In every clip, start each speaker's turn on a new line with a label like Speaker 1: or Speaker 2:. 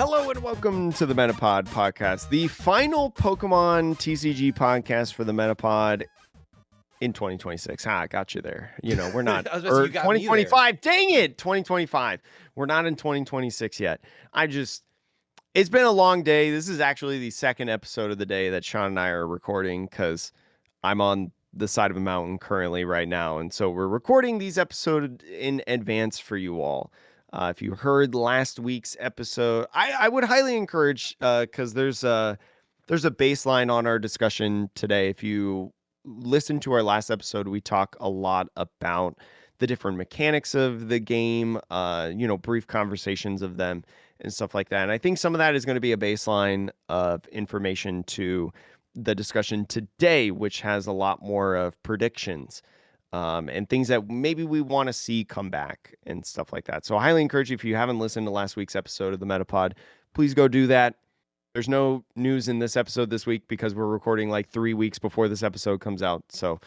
Speaker 1: Hello and welcome to the Metapod podcast, the final Pokemon TCG podcast for the Metapod in 2026. I got you there. You know, we're not,
Speaker 2: I was about to say,
Speaker 1: or
Speaker 2: you got me there.
Speaker 1: 2025. Dang it, 2025. We're not in 2026 yet. It's been a long day. This is actually the second episode of the day that Sean and I are recording because I'm on the side of a mountain currently right now. And so we're recording these episodes in advance for you all. If you heard last week's episode, I would highly encourage, because there's a baseline on our discussion today. If you listen to our last episode, we talk a lot about the different mechanics of the game, brief conversations of them and stuff like that. And I think some of that is going to be a baseline of information to the discussion today, which has a lot more of predictions and things that maybe we want to see come back and stuff like that. So I highly encourage you, if you haven't listened to last week's episode of the Metapod, please go do that. There's no news in this episode this week because we're recording like 3 weeks before this episode comes out. So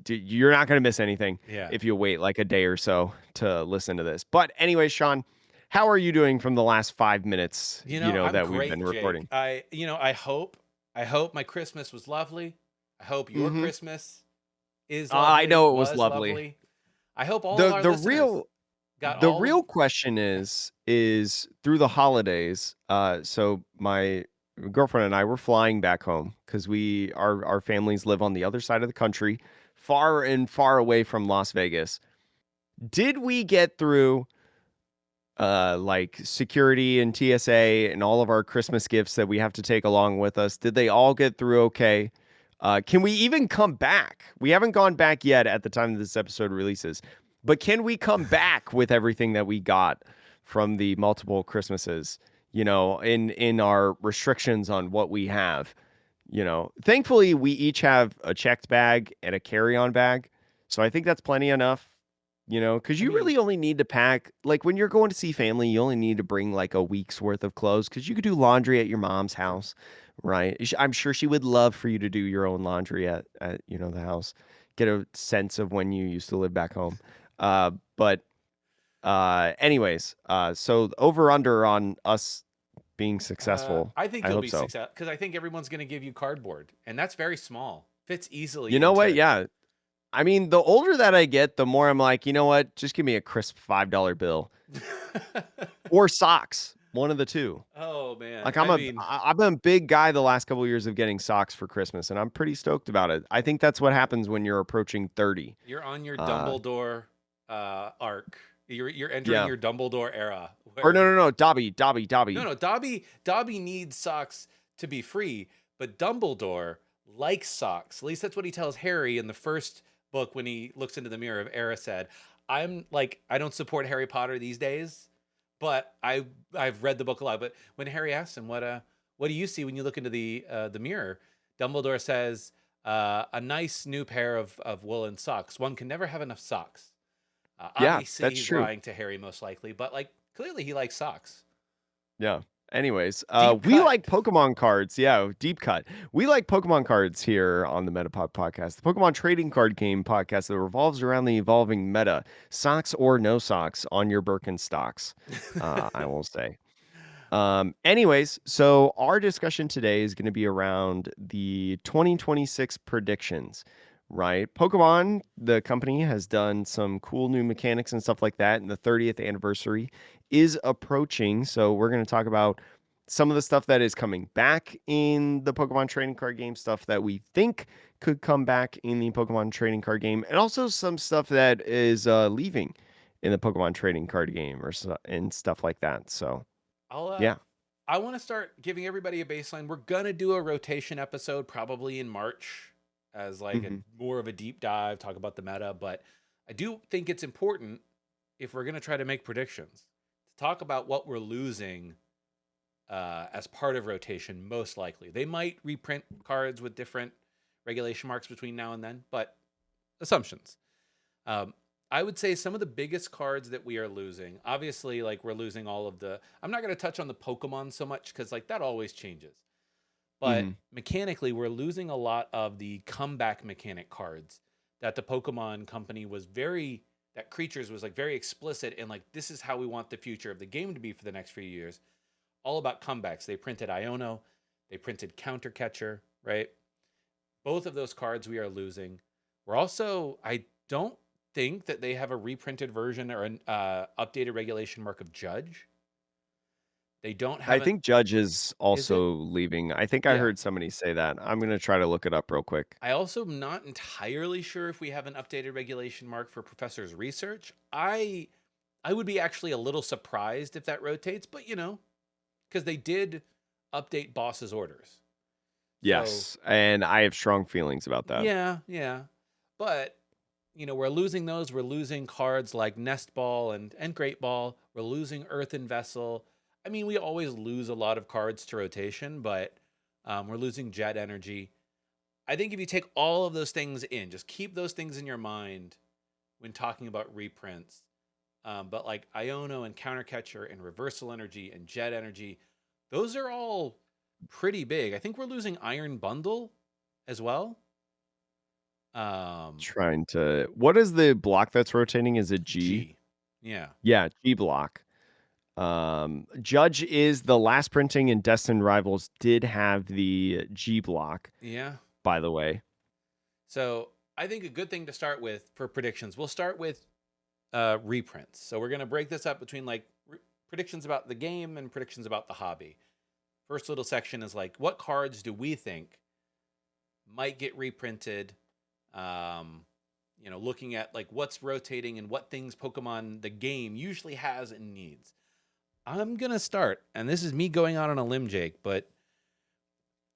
Speaker 1: you're not going to miss anything if you wait like a day or so to listen to this. But anyway, Sean, how are you doing from the last 5 minutes, that we've been recording?
Speaker 2: Jake. I hope my Christmas was lovely. I hope your Christmas is lovely.
Speaker 1: I know it was lovely.
Speaker 2: I hope all of our listeners got all
Speaker 1: real question is through the holidays. So my girlfriend and I were flying back home because our families live on the other side of the country, far away from Las Vegas. Did we get through like security and TSA and all of our Christmas gifts that we have to take along with us? Did they all get through okay? Can we even come back? We haven't gone back yet at the time that this episode releases, but can we come back with everything that we got from the multiple Christmases, in our restrictions on what we have? Thankfully we each have a checked bag and a carry-on bag. So I think that's plenty enough, because you really only need to pack, like when you're going to see family, you only need to bring like a week's worth of clothes because you could do laundry at your mom's house. Right. I'm sure she would love for you to do your own laundry at the house. Get a sense of when you used to live back home. Anyways, so over under on us being successful.
Speaker 2: I think you'll be
Speaker 1: so.
Speaker 2: successful because I think everyone's going to give you cardboard, and that's very small. Fits easily.
Speaker 1: You know what? Yeah. I mean, the older that I get, the more I'm like, you know what? Just give me a crisp $5 bill or socks. One of the two.
Speaker 2: Oh man!
Speaker 1: Like I've been a big guy the last couple of years of getting socks for Christmas, and I'm pretty stoked about it. I think that's what happens when you're approaching 30.
Speaker 2: You're on your Dumbledore arc. You're entering your Dumbledore era.
Speaker 1: Or no, Dobby.
Speaker 2: No, Dobby needs socks to be free, but Dumbledore likes socks. At least that's what he tells Harry in the first book when he looks into the mirror of Erised. I don't support Harry Potter these days. But I've read the book a lot. But when Harry asks him, what do you see when you look into the mirror? Dumbledore says, a nice new pair of woolen socks. One can never have enough socks. Obviously,
Speaker 1: that's
Speaker 2: he's
Speaker 1: true.
Speaker 2: lying to Harry most likely, but clearly he likes socks.
Speaker 1: Yeah. Anyways, we like Pokemon cards. Yeah, deep cut. We like Pokemon cards here on the Metapod podcast, the Pokemon trading card game podcast that revolves around the evolving meta, socks or no socks on your Birkenstocks, I will say. Anyways, so our discussion today is going to be around the 2026 predictions, right? Pokemon, the company, has done some cool new mechanics and stuff like that, and the 30th anniversary is approaching. So we're going to talk about some of the stuff that is coming back in the Pokemon trading card game, stuff that we think could come back in the Pokemon trading card game, and also some stuff that is leaving in the Pokemon trading card game and stuff like that. So
Speaker 2: I want to start giving everybody a baseline. We're going to do a rotation episode probably in March as more of a deep dive, talk about the meta. But I do think it's important, if we're going to try to make predictions, to talk about what we're losing as part of rotation, most likely. They might reprint cards with different regulation marks between now and then, but assumptions. I would say some of the biggest cards that we are losing, obviously, we're losing all of the... I'm not going to touch on the Pokemon so much because, that always changes. But mechanically, we're losing a lot of the comeback mechanic cards that the Pokemon company was that Creatures was, very explicit in, this is how we want the future of the game to be for the next few years. all about comebacks. They printed Iono, they printed Countercatcher, right? Both of those cards we are losing. We're also, I don't think that they have a reprinted version or an updated regulation mark of Judge. They don't
Speaker 1: I
Speaker 2: have an,
Speaker 1: think Judge is
Speaker 2: is it?
Speaker 1: also leaving. I think I
Speaker 2: Yeah.
Speaker 1: heard somebody say that. I'm gonna try to look it up real quick.
Speaker 2: I also am not entirely sure if we have an updated regulation mark for Professor's Research. I would be actually a little surprised if that rotates, but because they did update Boss's orders. So
Speaker 1: Yes, and I have strong feelings about that.
Speaker 2: yeah, yeah. But we're losing those. We're losing cards like Nest Ball and Great Ball. We're losing Earthen Vessel. I mean, we always lose a lot of cards to rotation, but we're losing Jet Energy. I think if you take all of those things in, just keep those things in your mind when talking about reprints. But like Iono and Countercatcher and Reversal Energy and Jet Energy, those are all pretty big. I think we're losing Iron Bundle as well. Um,
Speaker 1: Trying to. What is the block that's rotating? Is it G?
Speaker 2: G. Yeah.
Speaker 1: Yeah, G block. Judge is the last printing, and Destined Rivals did have the G block,
Speaker 2: Yeah.
Speaker 1: by the way.
Speaker 2: So I think a good thing to start with for predictions, we'll start with reprints. So we're going to break this up between like predictions about the game and predictions about the hobby. First little section is like, what cards do we think might get reprinted? Looking at like what's rotating and what things Pokemon the game usually has and needs. I'm gonna start, and this is me going out on a limb, Jake, but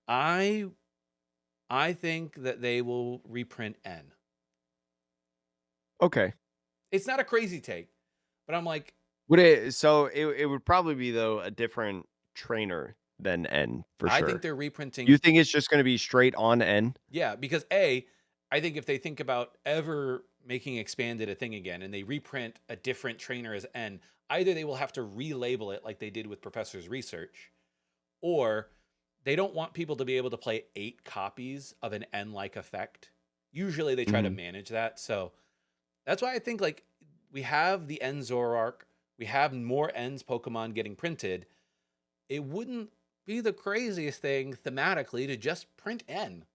Speaker 2: I I think that they will reprint N.
Speaker 1: Okay.
Speaker 2: It's not a crazy take, but I'm like,
Speaker 1: Would it? So it would probably be though a different trainer than N for
Speaker 2: I think
Speaker 1: sure.
Speaker 2: they're reprinting.
Speaker 1: You think it's just going to be straight on N?
Speaker 2: Yeah, because I think if they think about ever making expanded a thing again and they reprint a different trainer as N, either they will have to relabel it like they did with Professor's Research, or they don't want people to be able to play 8 copies of an N-like effect. Usually they try to
Speaker 1: Mhm.
Speaker 2: manage that. So that's why I think like we have the N Zoroark, we have more N's Pokemon getting printed. It wouldn't be the craziest thing thematically to just print N.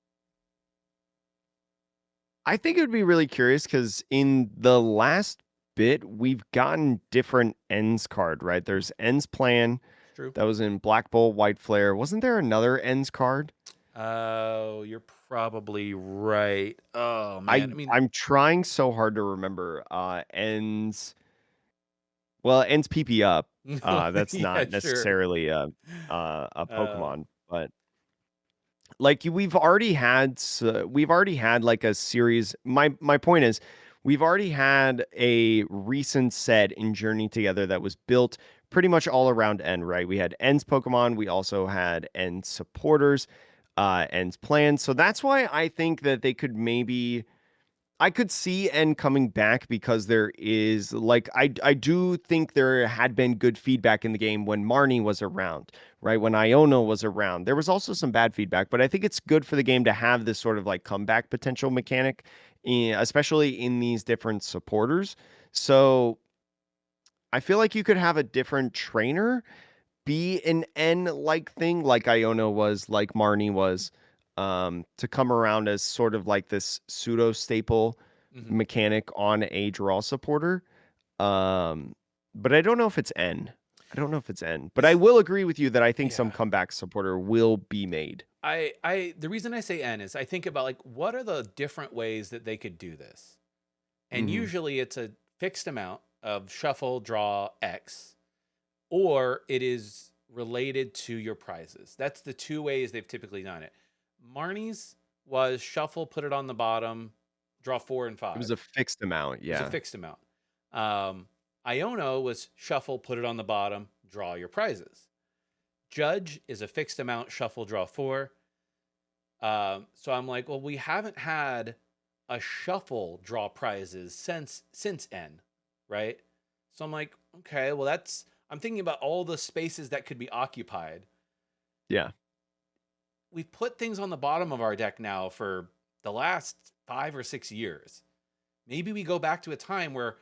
Speaker 1: I think it would be really curious because in the last bit, we've gotten different ends card, right? There's ends plan
Speaker 2: It's true.
Speaker 1: that was in Black Bolt, White Flare. Wasn't there another ends card?
Speaker 2: Oh, you're probably right. Oh
Speaker 1: I
Speaker 2: man, I mean,
Speaker 1: I'm trying so hard to remember. Ends well, ends PP up. That's
Speaker 2: yeah,
Speaker 1: not
Speaker 2: sure.
Speaker 1: necessarily a
Speaker 2: Uh,
Speaker 1: Pokemon, but like we've already had like a series. My point is we've already had a recent set in Journey Together that was built pretty much all around N, right? We had N's Pokemon, we also had N supporters, N's plans. So that's why I think that they could maybe I could see N coming back because there is like I do think there had been good feedback in the game when Marnie was around, right? When Iono was around. There was also some bad feedback, but I think it's good for the game to have this sort of like comeback potential mechanic, especially in these different supporters. So I feel like you could have a different trainer be an N like thing, like Iono was, like Marnie was, to come around as sort of like this pseudo staple
Speaker 2: mhm.
Speaker 1: mechanic on a draw supporter. Um, but I don't know if it's N. I don't know if it's N. But I
Speaker 2: This,
Speaker 1: will agree with you that I think some
Speaker 2: yeah.
Speaker 1: comeback supporter will be made.
Speaker 2: The reason I say N is I think about like what are the different ways that they could do this, and
Speaker 1: Hmm.
Speaker 2: usually it's a fixed amount of shuffle, draw X, or it is related to your prizes. That's the two ways they've typically done it. Marnie's was shuffle, put it on the bottom, draw 4 and
Speaker 1: It
Speaker 2: 5.
Speaker 1: was a fixed amount.
Speaker 2: It was a
Speaker 1: Yeah.
Speaker 2: fixed amount. Iono was shuffle, put it on the bottom, draw your prizes. Judge is a fixed amount, shuffle, draw 4. So I'm like, well, we haven't had a shuffle draw prizes since N, right? So I'm like, okay, well I'm thinking about all the spaces that could be occupied.
Speaker 1: Yeah.
Speaker 2: We've put things on the bottom of our deck now for the last 5 or 6 years. Maybe we go back to a time where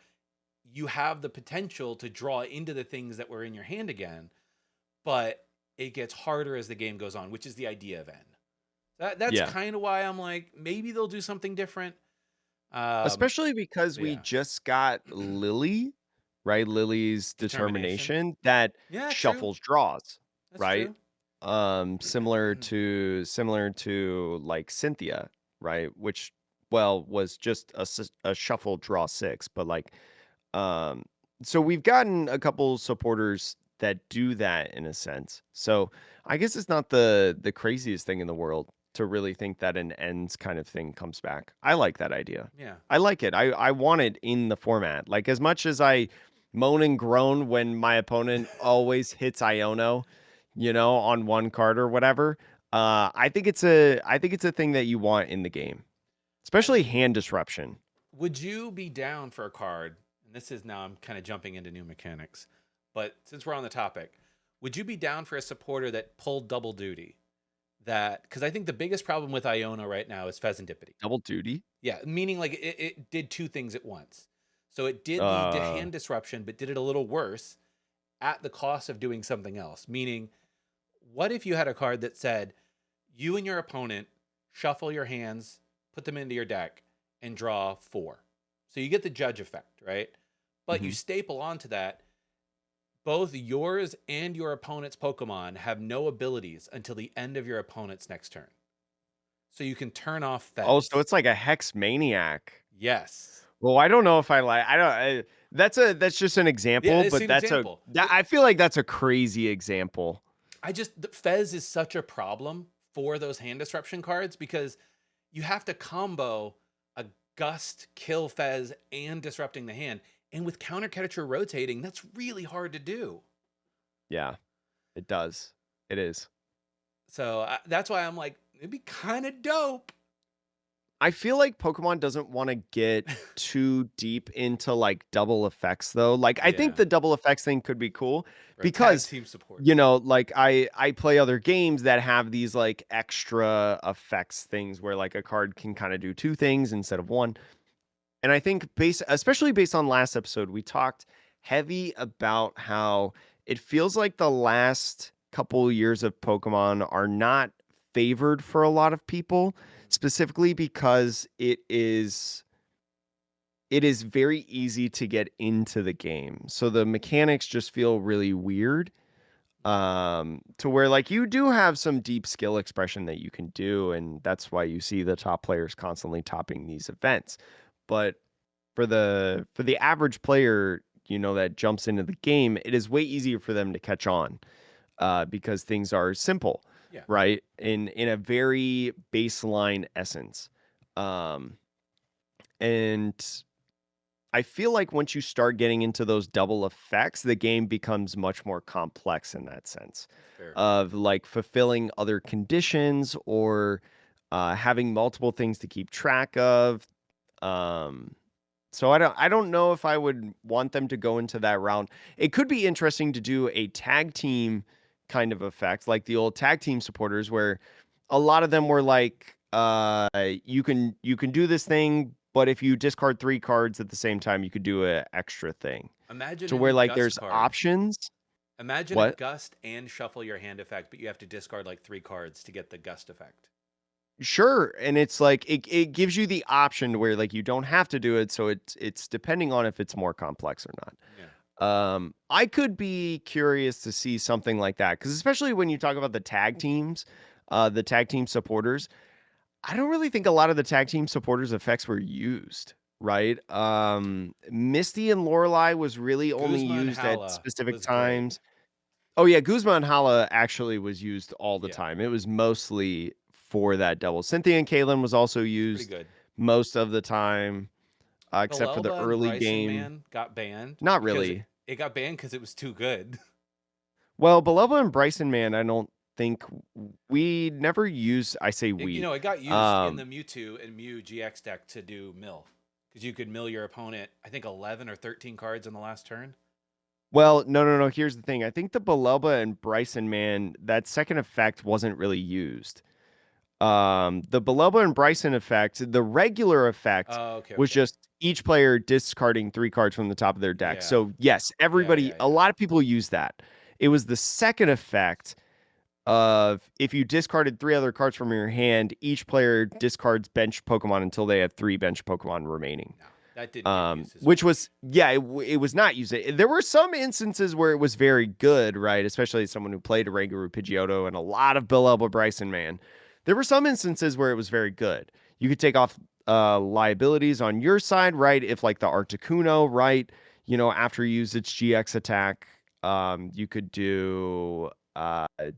Speaker 2: you have the potential to draw into the things that were in your hand again. but it gets harder as the game goes on, which is the idea of N. That's
Speaker 1: Yeah.
Speaker 2: kind of why I'm like, maybe they'll do something different.
Speaker 1: Especially because
Speaker 2: But
Speaker 1: we
Speaker 2: yeah,
Speaker 1: just got Lily, right? Lily's
Speaker 2: determination.
Speaker 1: determination that
Speaker 2: Yeah, true.
Speaker 1: shuffles draws,
Speaker 2: That's
Speaker 1: right?
Speaker 2: true.
Speaker 1: Similar to like Cynthia, right? Which, well, was just a shuffle draw six, but like, um, so we've gotten a couple supporters that do that in a sense. So I guess it's not the craziest thing in the world to really think that an ends kind of thing comes back. I like that idea.
Speaker 2: Yeah.
Speaker 1: I like it. I want it in the format. Like as much as I moan and groan when my opponent always hits Iono, on one card or whatever. I think it's a thing that you want in the game,
Speaker 2: I
Speaker 1: especially
Speaker 2: mean,
Speaker 1: hand disruption.
Speaker 2: would you be down for a card? And this is now I'm kind of jumping into new mechanics, but since we're on the topic, would you be down for a supporter that pulled double duty? That because I think the biggest problem with Iona right now is Pheasantipity.
Speaker 1: Double duty.
Speaker 2: Yeah, meaning like it did two things at once. So it did the
Speaker 1: Uh,
Speaker 2: hand disruption, but did it a little worse at the cost of doing something else. Meaning, what if you had a card that said, you and your opponent shuffle your hands, put them into your deck, and draw 4. So you get the judge effect, right? But you
Speaker 1: mhm.
Speaker 2: staple onto that, both yours and your opponent's Pokemon have no abilities until the end of your opponent's next turn. So you can turn off
Speaker 1: Oh, so
Speaker 2: Fez.
Speaker 1: it's like a hex maniac.
Speaker 2: Yes.
Speaker 1: Well, I don't know if I like. I don't. That's just an
Speaker 2: Yeah,
Speaker 1: example,
Speaker 2: it's
Speaker 1: but
Speaker 2: an example.
Speaker 1: I feel like that's a crazy example.
Speaker 2: The Fez is such a problem for those hand disruption cards because you have to combo a gust, kill Fez, and disrupting the hand. And with counter catcher rotating, that's really hard to do.
Speaker 1: Yeah, it does. It is.
Speaker 2: So that's why I'm like, it'd be kind of dope.
Speaker 1: I feel like Pokemon doesn't want to get too deep into like double effects though. Like I think
Speaker 2: Yeah.
Speaker 1: the double effects thing could be cool
Speaker 2: Or a tag
Speaker 1: because
Speaker 2: team support.
Speaker 1: like I play other games that have these like extra effects things where like a card can kind of do two things instead of one. And I think especially based on last episode, we talked heavy about how it feels like the last couple years of Pokemon are not favored for a lot of people, specifically because it is very easy to get into the game. So the mechanics just feel really weird. To where like you do have some deep skill expression that you can do, and that's why you see the top players constantly topping these events. But for the average player, that jumps into the game, it is way easier for them to catch on, because things are simple,
Speaker 2: Yeah.
Speaker 1: right? In a very baseline essence. Um, and I feel like once you start getting into those double effects, the game becomes much more complex in that sense
Speaker 2: That's fair.
Speaker 1: of like fulfilling other conditions or having multiple things to keep track of. Um, so I don't know if I would want them to go into that round. It could be interesting to do a tag team kind of effect, like the old tag team supporters, where a lot of them were like, you can do this thing, but if you discard 3 cards at the same time, you could do a extra thing.
Speaker 2: Imagine
Speaker 1: To
Speaker 2: a
Speaker 1: where
Speaker 2: new
Speaker 1: like
Speaker 2: Gust
Speaker 1: there's
Speaker 2: card.
Speaker 1: options.
Speaker 2: Imagine a
Speaker 1: What?
Speaker 2: Gust and shuffle your hand effect, but you have to discard like 3 cards to get the Gust effect.
Speaker 1: Sure, and it's like it gives you the option to where like you don't have to do it, so it's depending on if it's more complex or not.
Speaker 2: Yeah.
Speaker 1: I could be curious to see something like that because especially when you talk about the tag team supporters, I don't really think a lot of the tag team supporters effects were used, right? Misty and Lorelei was really only
Speaker 2: Guzma and
Speaker 1: used at
Speaker 2: Hala
Speaker 1: specific
Speaker 2: was great.
Speaker 1: times. Oh yeah, Guzma and Hala actually was used all the
Speaker 2: Yeah.
Speaker 1: time. It was mostly for that double. Cynthia and Kaylin was also
Speaker 2: It's pretty
Speaker 1: used
Speaker 2: good.
Speaker 1: most of the time, except for the
Speaker 2: Belelba and
Speaker 1: early
Speaker 2: Bryson
Speaker 1: game.
Speaker 2: Man got banned
Speaker 1: Not
Speaker 2: because
Speaker 1: really.
Speaker 2: it got banned because it was too good.
Speaker 1: Well, Belova and Bryson, man, I don't think we never use. I say
Speaker 2: You
Speaker 1: we.
Speaker 2: know, it got used in
Speaker 1: Um,
Speaker 2: the Mewtwo and Mew GX deck to do mill because you could mill your opponent. I think 11 or 13 cards in the last turn.
Speaker 1: well, no, no, no. Here's the thing. I think the Belova and Bryson, man, that second effect wasn't really used. The Belova and Bryson effect, the regular effect
Speaker 2: Oh, okay,
Speaker 1: was
Speaker 2: okay.
Speaker 1: just each player discarding 3 cards from the top of their deck.
Speaker 2: Yeah,
Speaker 1: So yes,
Speaker 2: yeah,
Speaker 1: everybody,
Speaker 2: yeah,
Speaker 1: a
Speaker 2: yeah.
Speaker 1: lot of people use that. It was the second effect of if you discarded 3 other cards from your hand, each player discards bench Pokemon until they have 3 bench Pokemon remaining.
Speaker 2: No, that didn't get used as
Speaker 1: Which
Speaker 2: much.
Speaker 1: was, yeah, it was not used. There were some instances where it was very good, right? Especially as someone who played Oranguru Pidgeotto and a lot of Bill Elba Bryson, man. There were some instances where it was very good. You could take off liabilities on your side, right? If like the Articuno, right? After you use its GX attack, you could do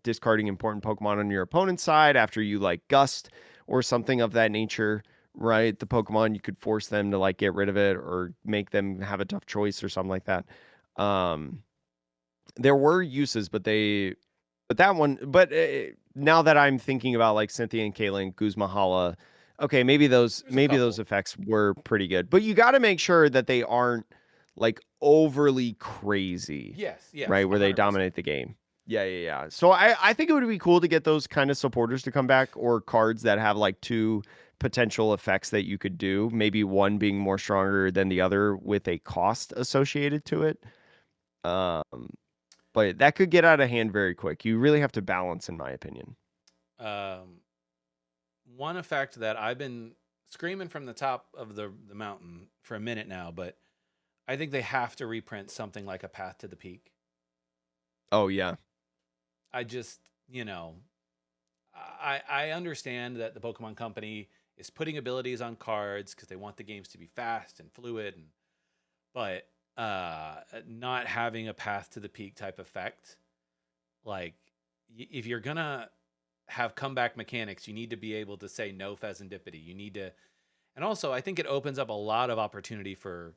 Speaker 1: discarding important Pokemon on your opponent's side after you like Gust or something of that nature, right? The Pokemon, you could force them to like get rid of it or make them have a tough choice or something like that. There were uses, but now that I'm thinking about like Cynthia and Kaylin, Guzma, okay, maybe those effects were pretty good, but you got to make sure that they aren't like overly crazy.
Speaker 2: Yes,
Speaker 1: Right, where they
Speaker 2: 100%.
Speaker 1: dominate the game. Yeah. So I think it would be cool to get those kind of supporters to come back, or cards that have like 2 potential effects that you could do, maybe one being more stronger than the other with a cost associated to it. But that could get out of hand very quick. You really have to balance, in my opinion.
Speaker 2: One effect that I've been screaming from the top of the mountain for a minute now, but I think they have to reprint something like a Path to the Peak.
Speaker 1: Oh yeah.
Speaker 2: I just, I understand that the Pokemon Company is putting abilities on cards because they want the games to be fast and fluid, but not having a Path to the Peak type effect, like if you're gonna have comeback mechanics, you need to be able to say no Pheasantipity. You need to, and also I think it opens up a lot of opportunity for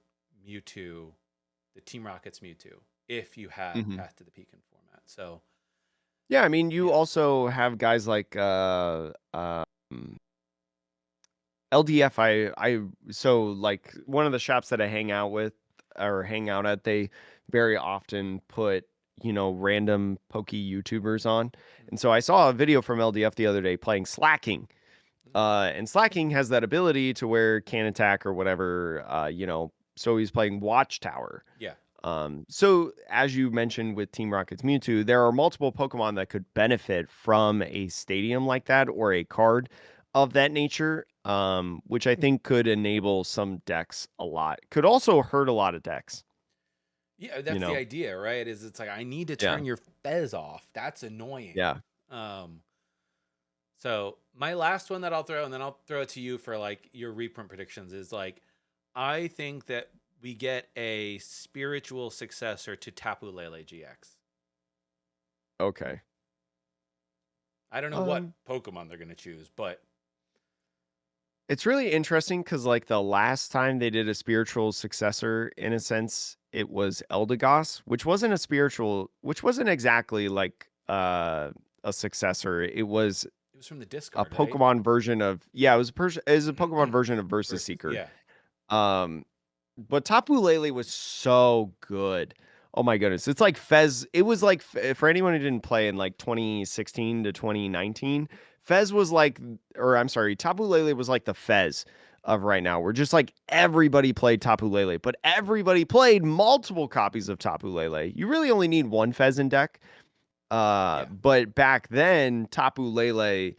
Speaker 2: Mewtwo, the Team Rocket's Mewtwo, if you had Path to the Peak in format. So
Speaker 1: yeah, I mean, you also have guys like LDF. So like one of the shops that I hang out at, they very often put random pokey YouTubers on, and so I saw a video from LDF the other day playing Slacking. And Slacking has that ability to where can attack or whatever, so he's playing Watchtower.
Speaker 2: yeah.
Speaker 1: So as you mentioned with Team Rocket's Mewtwo, there are multiple Pokemon that could benefit from a stadium like that or a card of that nature, which I think could enable some decks a lot. Could also hurt a lot of decks.
Speaker 2: Yeah, that's the idea, right? It's like I need to
Speaker 1: Yeah.
Speaker 2: turn your Fez off. That's annoying.
Speaker 1: Yeah.
Speaker 2: So my last one that I'll throw, and then I'll throw it to you for like your reprint predictions, is like I think that we get a spiritual successor to Tapu Lele GX.
Speaker 1: Okay.
Speaker 2: I don't know what Pokemon they're gonna choose, but
Speaker 1: it's really interesting because like the last time they did a spiritual successor, in a sense, it was Eldegoss, which wasn't exactly like a successor. It was
Speaker 2: from the
Speaker 1: a
Speaker 2: discard,
Speaker 1: Pokemon
Speaker 2: right?
Speaker 1: version of, yeah, it was a Pokemon version of Versus Seeker.
Speaker 2: Yeah.
Speaker 1: But Tapu Lele was so good. Oh my goodness. It's like Fez. It was like, for anyone who didn't play in like 2016 to 2019, Fez was like, or I'm sorry, Tapu Lele was like the Fez of right now. We're just like everybody played Tapu Lele, but everybody played multiple copies of Tapu Lele. You really only need one Fez in deck. But back then, Tapu Lele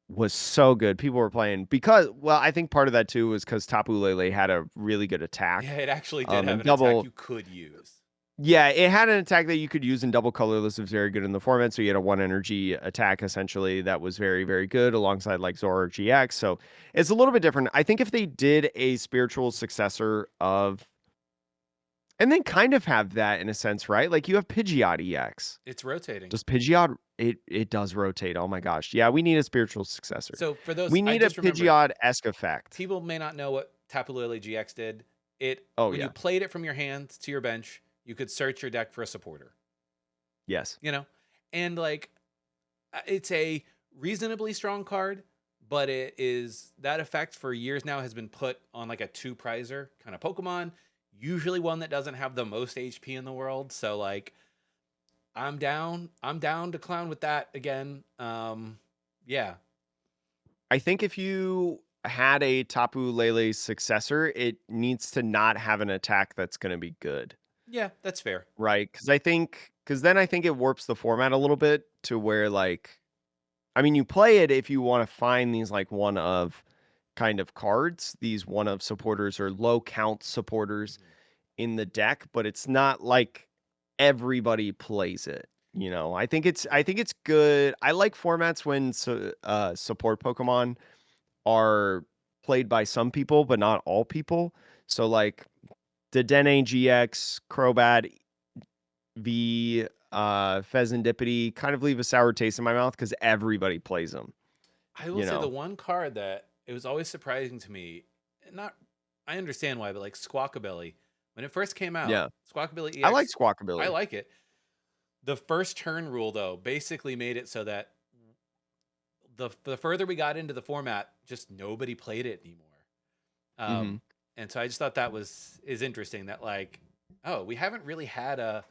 Speaker 1: was so good. People were playing because, well, I think part of that too was because Tapu Lele had a really good attack.
Speaker 2: Yeah, it actually did have
Speaker 1: And
Speaker 2: an
Speaker 1: double,
Speaker 2: attack you could use.
Speaker 1: yeah, it had an attack that you could use in double colorless. It was very good in the format. So you had a 1 energy attack essentially that was very, very good alongside like Zoroark GX. So it's a little bit different. I think if they did a spiritual successor of, and then kind of have that in a sense, right? Like you have Pidgeot EX.
Speaker 2: It's rotating.
Speaker 1: Does Pidgeot, it does rotate. Oh my gosh. Yeah, we need a spiritual successor.
Speaker 2: So for those,
Speaker 1: We need a Pidgeot-esque effect.
Speaker 2: People may not know what Tapu Lele GX did. When you played it from your hand to your bench, you could search your deck for a supporter.
Speaker 1: Yes.
Speaker 2: And like it's a reasonably strong card, but it is that effect for years now has been put on like a 2-prizer kind of Pokemon, usually one that doesn't have the most HP in the world. So like I'm down to clown with that again. Yeah.
Speaker 1: I think if you had a Tapu Lele successor, it needs to not have an attack that's going to be good.
Speaker 2: Yeah, that's fair.
Speaker 1: Right? Because I think because then I think it warps the format a little bit to where like, I mean, you play it if you want to find these like one of kind of cards, these one of supporters or low count supporters
Speaker 2: Mhm.
Speaker 1: in the deck, but it's not like everybody plays it. I think it's good. I like formats when support Pokemon are played by some people, but not all people. So like the Dene GX, Crobat V, Pheasantipity kind of leave a sour taste in my mouth because everybody plays them.
Speaker 2: I will
Speaker 1: You
Speaker 2: say the
Speaker 1: know,
Speaker 2: one card that it was always surprising to me, and not I understand why, but like Squawkabilly, when it first came out,
Speaker 1: yeah.
Speaker 2: Squawkabilly
Speaker 1: I like
Speaker 2: EX, I
Speaker 1: Squawkabilly.
Speaker 2: like it. The first turn rule though basically made it so that the further we got into the format, just nobody played it anymore.
Speaker 1: Hmm.
Speaker 2: Um, and so I just thought that is interesting that like, oh, we haven't really had a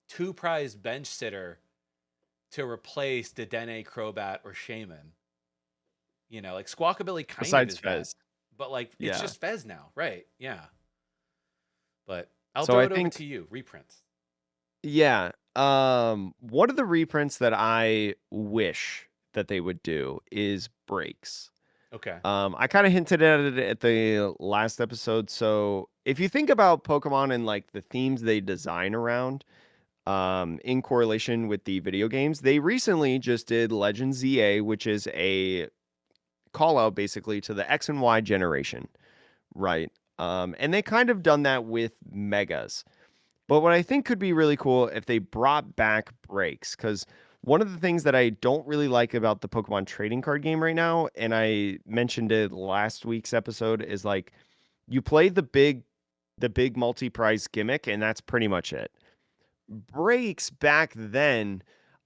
Speaker 2: two prize bench sitter to replace Dedenne, Crobat, or Shaman. You know, like Squawkabilly kind of
Speaker 1: Besides
Speaker 2: is that,
Speaker 1: Fez,
Speaker 2: but like it's
Speaker 1: yeah.
Speaker 2: just Fez now, right? Yeah. But I'll
Speaker 1: So
Speaker 2: throw
Speaker 1: I
Speaker 2: it over
Speaker 1: think
Speaker 2: to you. Reprints.
Speaker 1: yeah. One of the reprints that I wish that they would do is breaks.
Speaker 2: Okay.
Speaker 1: I kind of hinted at it at the last episode. So if you think about Pokemon and like the themes they design around, in correlation with the video games, they recently just did Legend ZA, which is a call out basically to the X and Y generation, right? And they kind of done that with Megas. But what I think could be really cool if they brought back breaks, because one of the things that I don't really like about the Pokemon trading card game right now, and I mentioned it last week's episode, is like you play the big multi-prize gimmick, and that's pretty much it. Breaks back then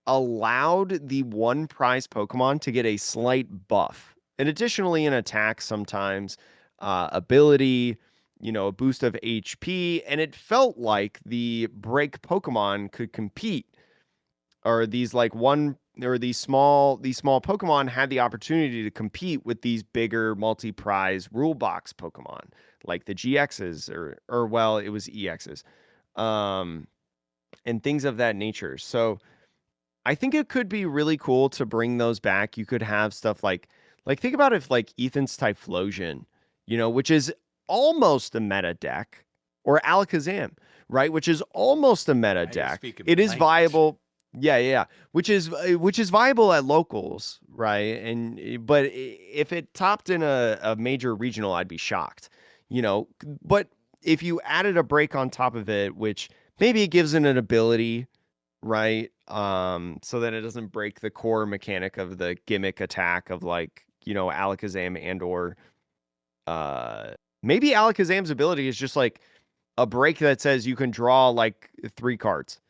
Speaker 1: allowed the one prize Pokemon to get a slight buff, and additionally an attack sometimes, ability, a boost of HP, and it felt like the break Pokemon could compete, or these like one or these small Pokemon had the opportunity to compete with these bigger multi-prize rule box Pokemon, like the GXs or well, it was EXs. Um, and things of that nature. So I think it could be really cool to bring those back. You could have stuff like think about if like Ethan's Typhlosion, which is almost a meta deck, or Alakazam, right? Which is almost a meta
Speaker 2: Now you're
Speaker 1: deck.
Speaker 2: speaking my
Speaker 1: It is
Speaker 2: language.
Speaker 1: viable. Yeah, yeah, yeah. Which is viable at locals, right? But if it topped in a major regional, I'd be shocked. But if you added a break on top of it, which maybe it gives it an ability, right? So that it doesn't break the core mechanic of the gimmick attack of like, Alakazam and or uh maybe Alakazam's ability is just like a break that says you can draw like 3 cards,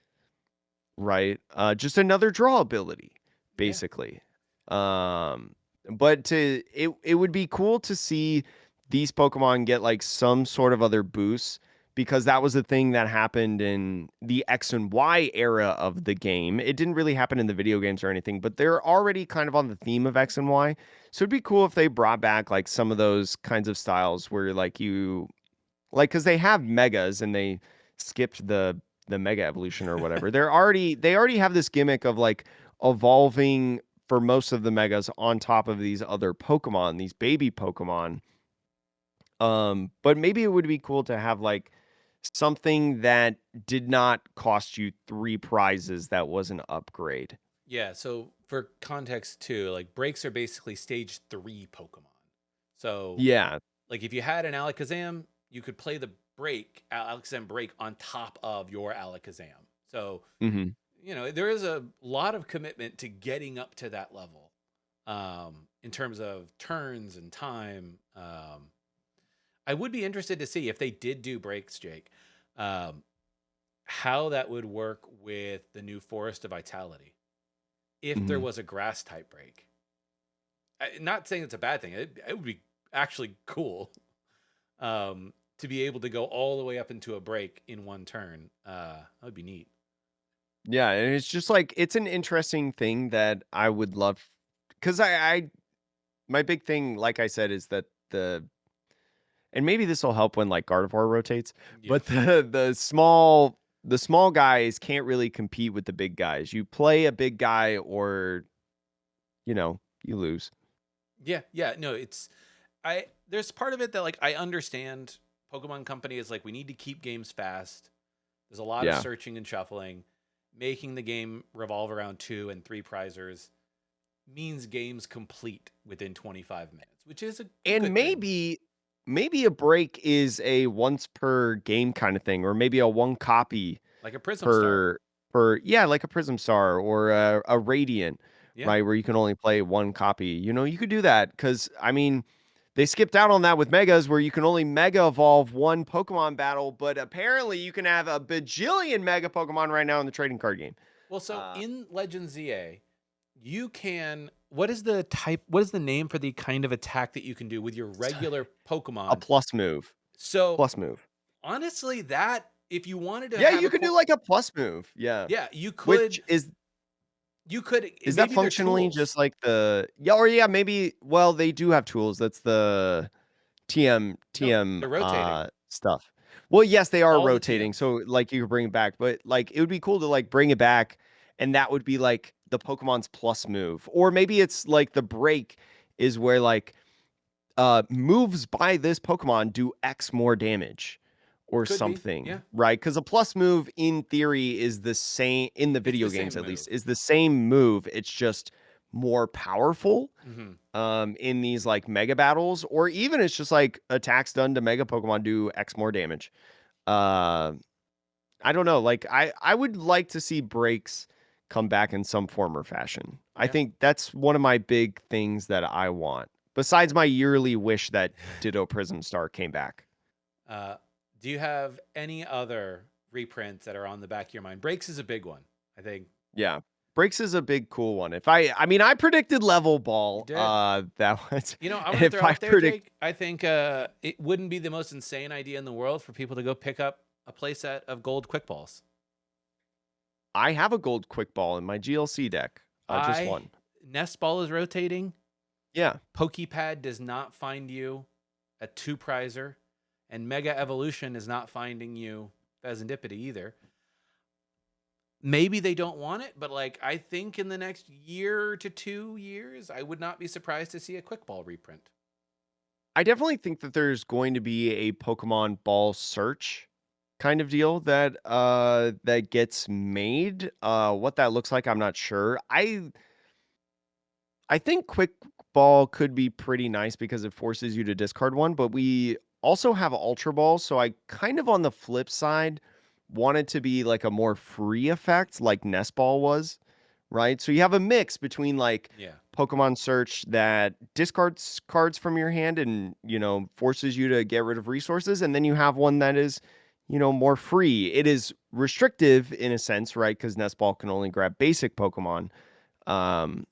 Speaker 1: right? Just another draw ability,
Speaker 2: Yeah.
Speaker 1: basically. Um, but it would be cool to see these Pokemon get like some sort of other boosts, because that was the thing that happened in the X and Y era of the game. It didn't really happen in the video games or anything, but they're already kind of on the theme of X and Y. So it'd be cool if they brought back like some of those kinds of styles where like you like, because they have megas and they skipped the mega evolution or whatever. They already have this gimmick of like evolving for most of the megas on top of these other Pokemon, these baby Pokemon. But maybe it would be cool to have like something that did not cost you 3 prizes that was an upgrade.
Speaker 2: Yeah, so for context too, like breaks are basically stage 3 Pokemon. So
Speaker 1: Yeah.
Speaker 2: like if you had an Alakazam, you could play the Alakazam break on top of your Alakazam. So,
Speaker 1: Hmm.
Speaker 2: there is a lot of commitment to getting up to that level. In terms of turns and time. I would be interested to see if they did do breaks, Jake. Um, how that would work with the new Forest of Vitality if there
Speaker 1: Hmm.
Speaker 2: was a grass type break. Not saying it's a bad thing. It would be actually cool to be able to go all the way up into a break in one turn. That would be neat.
Speaker 1: Yeah, and it's just like it's an interesting thing that I would love, because I my big thing, like I said, is that and maybe this will help when like Gardevoir rotates,
Speaker 2: Yeah.
Speaker 1: but the small the small guys can't really compete with the big guys. You play a big guy or, you lose.
Speaker 2: Yeah, yeah. No, there's part of it that like I understand Pokemon Company is like we need to keep games fast. There's a lot of
Speaker 1: Yeah.
Speaker 2: searching and shuffling. Making the game revolve around 2 and 3 prizers means games complete within 25 minutes, which is a
Speaker 1: And
Speaker 2: good thing.
Speaker 1: maybe a break is a once per game kind of thing, or maybe a one copy
Speaker 2: Like a Prism Star.
Speaker 1: per yeah, like a Prism Star or a Radiant,
Speaker 2: Yeah.
Speaker 1: right? Where you can only play one copy. You could do that because I mean, they skipped out on that with Megas, where you can only Mega Evolve one Pokemon battle, but apparently you can have a bajillion Mega Pokemon right now in the trading card game.
Speaker 2: Well, so
Speaker 1: Uh,
Speaker 2: in Legends ZA, you can what is the type what is the name for the kind of attack that you can do with your regular
Speaker 1: a
Speaker 2: Pokemon?
Speaker 1: plus move,
Speaker 2: So
Speaker 1: plus move.
Speaker 2: honestly, that if you wanted to
Speaker 1: Yeah,
Speaker 2: have
Speaker 1: you
Speaker 2: a
Speaker 1: can do like a plus move. Yeah,
Speaker 2: yeah,
Speaker 1: which
Speaker 2: you could
Speaker 1: is that
Speaker 2: maybe they're
Speaker 1: functionally
Speaker 2: tools
Speaker 1: just like the yeah, or yeah, maybe well, they do have tools. That's the
Speaker 2: no
Speaker 1: TM
Speaker 2: they're rotating
Speaker 1: stuff. Well, yes, they are
Speaker 2: all the
Speaker 1: rotating.
Speaker 2: TMs.
Speaker 1: So like you could bring it back, but like it would be cool to like bring it back and that would be like the Pokemon's plus move. Or maybe it's like the break is where like moves by this Pokemon do X more damage or
Speaker 2: Could be, yeah.
Speaker 1: something, right? Because a plus move in theory is the same in the
Speaker 2: It's the
Speaker 1: video games
Speaker 2: same
Speaker 1: at least,
Speaker 2: move.
Speaker 1: is the same move. It's just more powerful
Speaker 2: Hmm.
Speaker 1: in these like mega battles, or even it's just like attacks done to mega Pokemon do X more damage. Uh I don't know. Like I would like to see breaks come back in some form or fashion. I
Speaker 2: Yeah.
Speaker 1: think that's one of my big things that I want. Besides my yearly wish that Ditto Prism Star came back.
Speaker 2: Uh, do you have any other reprints that are on the back of your mind? Breaks is a big one, I think.
Speaker 1: Yeah. Breaks is a big cool one. If I mean I predicted level
Speaker 2: You
Speaker 1: ball
Speaker 2: did.
Speaker 1: that was
Speaker 2: You know, I'm
Speaker 1: and
Speaker 2: gonna
Speaker 1: if
Speaker 2: throw
Speaker 1: I
Speaker 2: out there,
Speaker 1: predict
Speaker 2: Jake. I think it wouldn't be the most insane idea in the world for people to go pick up a playset of gold quick balls.
Speaker 1: I have a gold quick ball in my GLC deck. Just
Speaker 2: I
Speaker 1: one.
Speaker 2: Nest Ball is rotating.
Speaker 1: Yeah.
Speaker 2: Pokepad does not find you a 2 prizer, and Mega Evolution is not finding you Pheasantipity either. Maybe they don't want it, but like I think in the next year to 2 years, I would not be surprised to see a quick ball reprint.
Speaker 1: I definitely think that there's going to be a Pokemon Ball search kind of deal that gets made. What that looks like, I'm not sure. I think Quick Ball could be pretty nice because it forces you to discard one, but we also have Ultra Ball, so I kind of on the flip side wanted to be like a more free effect like Nest Ball was, right? So you have a mix between like
Speaker 2: Yeah.
Speaker 1: Pokemon Search that discards cards from your hand and, forces you to get rid of resources, and then you have one that is, more free. It is restrictive in a sense, right? Because Nest Ball can only grab basic Pokemon. Um,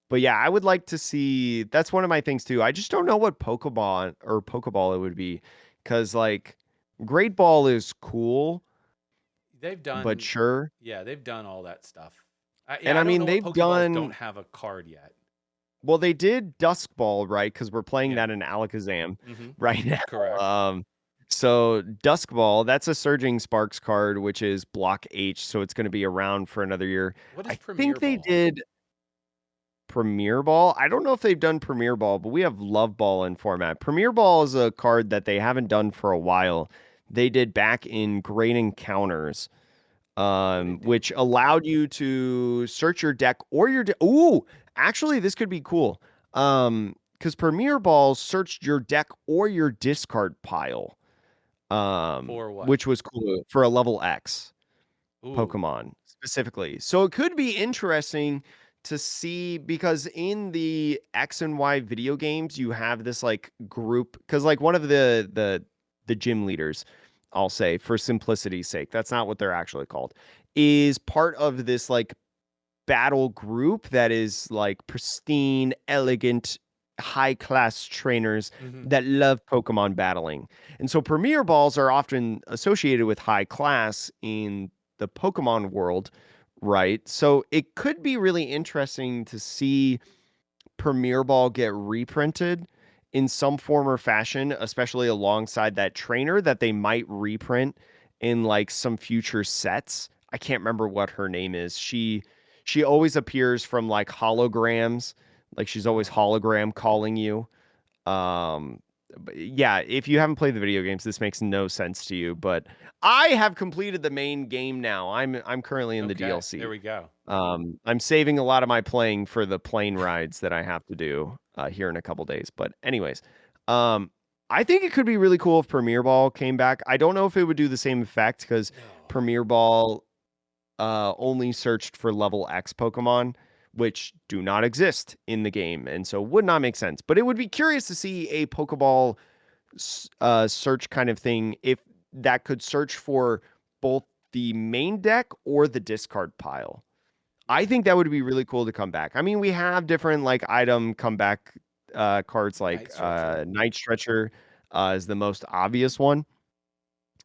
Speaker 1: but yeah, I would like to see. That's one of my things too. I just don't know what Pokeball it would be, because like Great Ball is cool,
Speaker 2: They've
Speaker 1: but
Speaker 2: done
Speaker 1: sure.
Speaker 2: yeah, they've done all that stuff.
Speaker 1: And
Speaker 2: Yeah, I
Speaker 1: I
Speaker 2: don't
Speaker 1: mean,
Speaker 2: know what
Speaker 1: they've
Speaker 2: Pokeballs don't
Speaker 1: done
Speaker 2: have a card yet.
Speaker 1: well. They did Dusk Ball, right? Because we're playing
Speaker 2: Yeah.
Speaker 1: that in Alakazam
Speaker 2: Mhm.
Speaker 1: right now.
Speaker 2: Correct.
Speaker 1: So Dusk Ball, that's a Surging Sparks card, which is block H, so it's going to be around for another year.
Speaker 2: What is
Speaker 1: I
Speaker 2: Premier
Speaker 1: think they
Speaker 2: Ball?
Speaker 1: did Premier Ball. I don't know if they've done Premier Ball, but we have Love Ball in format. Premier Ball is a card that they haven't done for a while. They did back in Great Encounters,
Speaker 2: What it do?
Speaker 1: which allowed you to search your deck or your ooh, actually this could be cool. Because Premier Ball searched your deck or your discard pile.
Speaker 2: For what?
Speaker 1: Which was cool for a level X.
Speaker 2: Ooh.
Speaker 1: Pokemon specifically. So it could be interesting to see because in the X and Y video games, you have this like group because like one of the gym leaders, I'll say for simplicity's sake, that's not what they're actually called, is part of this like battle group that is like pristine, elegant, high class trainers
Speaker 2: Mhm.
Speaker 1: that love Pokemon battling. And so Premier Balls are often associated with high class in the Pokemon world, right? So it could be really interesting to see Premier Ball get reprinted in some form or fashion, especially alongside that trainer that they might reprint in like some future sets. I can't remember what her name is. She always appears from like holograms, like she's always
Speaker 2: Oh,
Speaker 1: hologram calling you. Um, but yeah, if you haven't played the video games, this makes no sense to you. But I have completed the main game now. I'm currently in the
Speaker 2: okay. There
Speaker 1: DLC.
Speaker 2: we go.
Speaker 1: I'm saving a lot of my playing for the plane rides that I have to do here in a couple days. But anyways, um, I think it could be really cool if Premier Ball came back. I don't know if it would do the same effect because
Speaker 2: No.
Speaker 1: Premier Ball only searched for level X Pokemon, which do not exist in the game, and so would not make sense. But it would be curious to see a Pokeball search kind of thing if that could search for both the main deck or the discard pile. I
Speaker 2: Yeah.
Speaker 1: think that would be really cool to come back. I mean, we have different like item comeback cards like
Speaker 2: Night Stretcher.
Speaker 1: Night Stretcher is the most obvious one.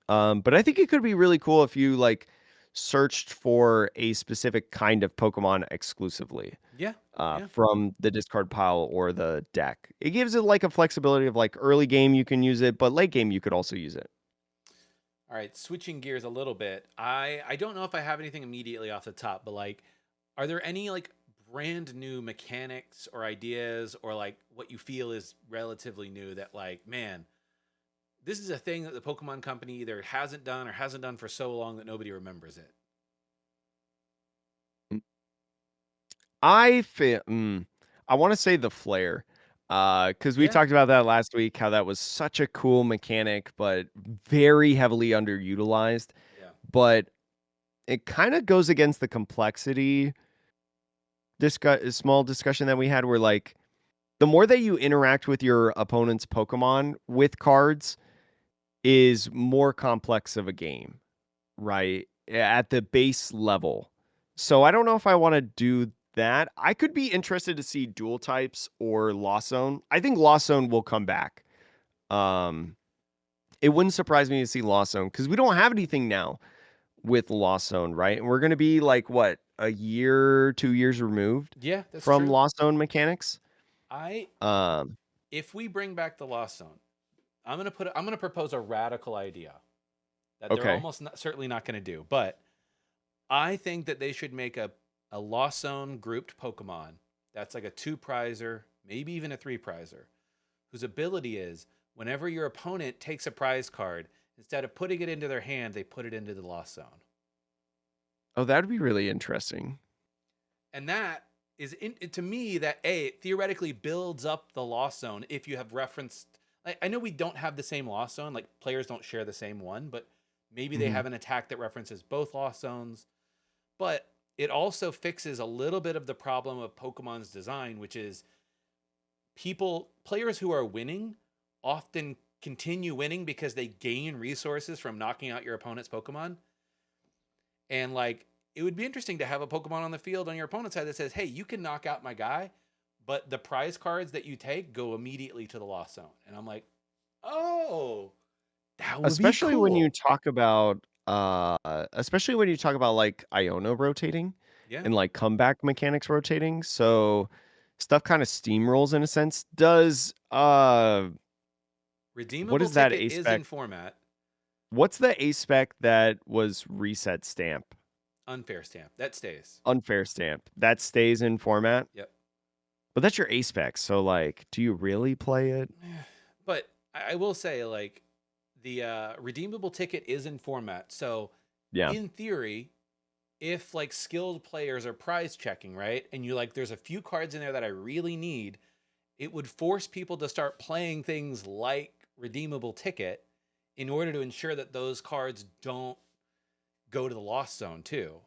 Speaker 1: But I think it could be really cool if you like searched for a specific kind of Pokemon exclusively
Speaker 2: Yeah. Yeah.
Speaker 1: from the discard pile or the deck. It gives it like a flexibility of like early game you can use it, but late game you could also use it.
Speaker 2: All right, switching gears a little bit. I don't know if I have anything immediately off the top, but like are there any like brand new mechanics or ideas or like what you feel is relatively new that like, man, this is a thing that the Pokemon company either hasn't done or hasn't done for so long that nobody remembers it.
Speaker 1: I feel I want to say the flare. Because we
Speaker 2: Yeah.
Speaker 1: talked about that last week, how that was such a cool mechanic, but very heavily underutilized.
Speaker 2: Yeah.
Speaker 1: But it kind of goes against the complexity small discussion that we had where like the more that you interact with your opponent's Pokemon with cards is more complex of a game, right? At the base level. So I don't know if I want to do that. I could be interested to see dual types or Lost Zone. I think Lost Zone will come back. Um, it wouldn't surprise me to see Lost Zone because we don't have anything now with Lost Zone, right? And we're going to be like what, a year, 2 years removed
Speaker 2: Yeah, that's
Speaker 1: from
Speaker 2: true.
Speaker 1: Lost Zone mechanics.
Speaker 2: I
Speaker 1: Um,
Speaker 2: If we bring back the Lost Zone, I'm gonna propose a radical idea that they're
Speaker 1: okay.
Speaker 2: almost certainly not gonna do, but I think that they should make a Lost Zone grouped Pokemon that's like a two prizer, maybe even a three prizer, whose ability is whenever your opponent takes a prize card, instead of putting it into their hand, they put it into the Lost Zone.
Speaker 1: Oh, that'd be really interesting.
Speaker 2: And that is to me that it theoretically builds up the Lost Zone if you have referenced. I know we don't have the same Lost Zone, like players don't share the same one, but maybe they
Speaker 1: Mhm.
Speaker 2: have an attack that references both Lost Zones. But it also fixes a little bit of the problem of Pokemon's design, which is players who are winning often continue winning because they gain resources from knocking out your opponent's Pokemon. And like it would be interesting to have a Pokemon on the field on your opponent's side that says, "Hey, you can knock out my guy, but the prize cards that you take go immediately to the Lost Zone." And I'm like, "Oh, that would be
Speaker 1: Especially when you
Speaker 2: cool."
Speaker 1: talk about especially when you talk about like Iono rotating
Speaker 2: Yeah.
Speaker 1: and like comeback mechanics rotating. So stuff kind of steamrolls in a sense. Does what
Speaker 2: Redeemable
Speaker 1: is that
Speaker 2: ticket
Speaker 1: A
Speaker 2: is
Speaker 1: spec?
Speaker 2: in format.
Speaker 1: What's the A spec that was reset stamp?
Speaker 2: Unfair stamp. That stays.
Speaker 1: Unfair stamp. That stays in format.
Speaker 2: Yep.
Speaker 1: But that's your A spec. So like, do you really play it?
Speaker 2: But I will say, like, the redeemable ticket is in format. So,
Speaker 1: Yeah.
Speaker 2: in theory, if like skilled players are prize checking, right? And you like, there's a few cards in there that I really need, it would force people to start playing things like redeemable ticket in order to ensure that those cards don't go to the lost zone too.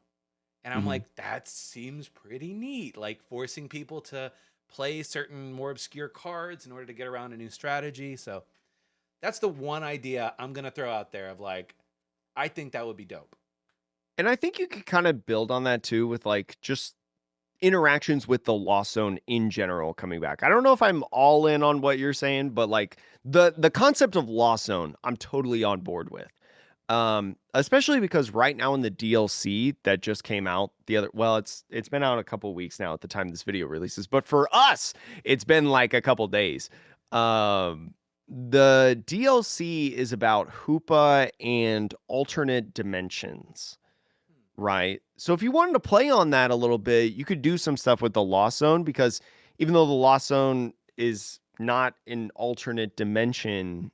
Speaker 2: And I'm
Speaker 1: Mhm.
Speaker 2: like, that seems pretty neat. Like forcing people to play certain more obscure cards in order to get around a new strategy. So that's the one idea I'm gonna throw out there of like, I think that would be dope.
Speaker 1: And I think you could kind of build on that too with like just interactions with the Lost Zone in general coming back. I don't know if I'm all in on what you're saying, but like the concept of Lost Zone, I'm totally on board with. Especially because right now in the DLC that just came out it's been out a couple weeks now at the time this video releases, but for us, it's been like a couple days. Um The DLC is about Hoopa and alternate dimensions, right? So if you wanted to play on that a little bit, you could do some stuff with the Lost Zone because even though the Lost Zone is not an alternate dimension,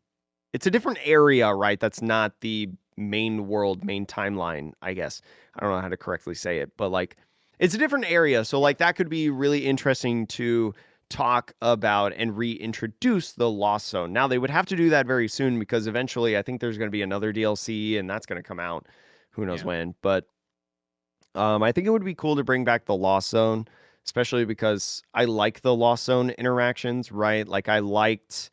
Speaker 1: it's a different area, right? That's not the main world, main timeline, I guess. I don't know how to correctly say it, but like it's a different area. So like that could be really interesting to talk about and reintroduce the Lost Zone. Now they would have to do that very soon because eventually I think there's going to be another DLC and that's going to come out who knows
Speaker 2: Yeah.
Speaker 1: when. But I think it would be cool to bring back the Lost Zone, especially because I like the Lost Zone interactions, right? Like I liked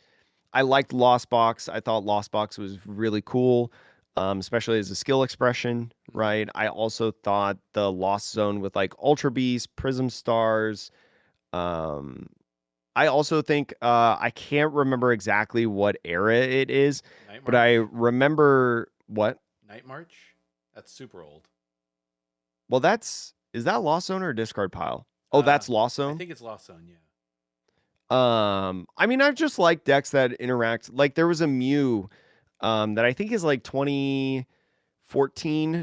Speaker 1: Lost Box. I thought Lost Box was really cool, especially as a skill expression,
Speaker 2: Mhm.
Speaker 1: right? I also thought the Lost Zone with like Ultra Beast, Prism Stars. Um, I also think I can't remember exactly what era it is,
Speaker 2: Night
Speaker 1: but I
Speaker 2: March?
Speaker 1: remember what?
Speaker 2: Night March? That's super old.
Speaker 1: Well, that's is that Lost Zone or discard pile? Oh,
Speaker 2: Uh,
Speaker 1: that's Lost
Speaker 2: I
Speaker 1: Zone.
Speaker 2: think it's Lost Zone, yeah.
Speaker 1: I mean, I've just liked decks that interact. Like there was a Mew, that I think is like 2014,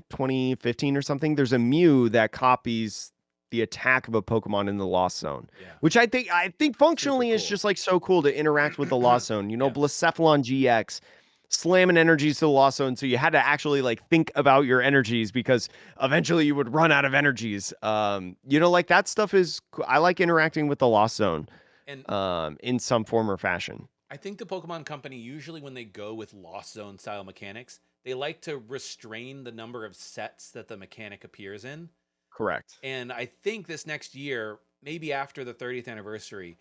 Speaker 1: 2015 or something. There's a Mew that copies the attack of a Pokemon in the Lost Zone,
Speaker 2: Yeah.
Speaker 1: which I think
Speaker 2: Super
Speaker 1: functionally is
Speaker 2: cool.
Speaker 1: just like so cool to interact with the Lost Zone. You know,
Speaker 2: Yeah.
Speaker 1: Blacephalon GX slamming energies to the Lost Zone, so you had to actually like think about your energies because eventually you would run out of energies. Like that stuff is I like interacting with the Lost Zone
Speaker 2: And
Speaker 1: in some form or fashion.
Speaker 2: I think the Pokemon Company, usually when they go with Lost Zone style mechanics, they like to restrain the number of sets that the mechanic appears in.
Speaker 1: Correct.
Speaker 2: And I think this next year, maybe after the 30th anniversary,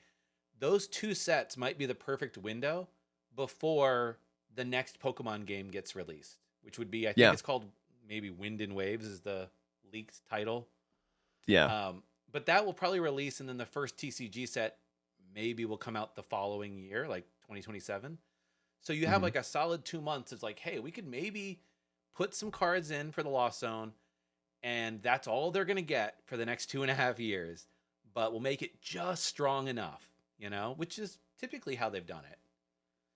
Speaker 2: those two sets might be the perfect window before the next Pokemon game gets released, which would be, I think
Speaker 1: Yeah.
Speaker 2: it's called maybe Wind and Waves is the leaked title.
Speaker 1: Yeah.
Speaker 2: But that will probably release, and then the first TCG set maybe will come out the following year, like 2027. So you have
Speaker 1: Hmm.
Speaker 2: like a solid 2 months. It's like, hey, we could maybe put some cards in for the Lost Zone, and that's all they're gonna get for the next 2.5 years. But we'll make it just strong enough, which is typically how they've done it.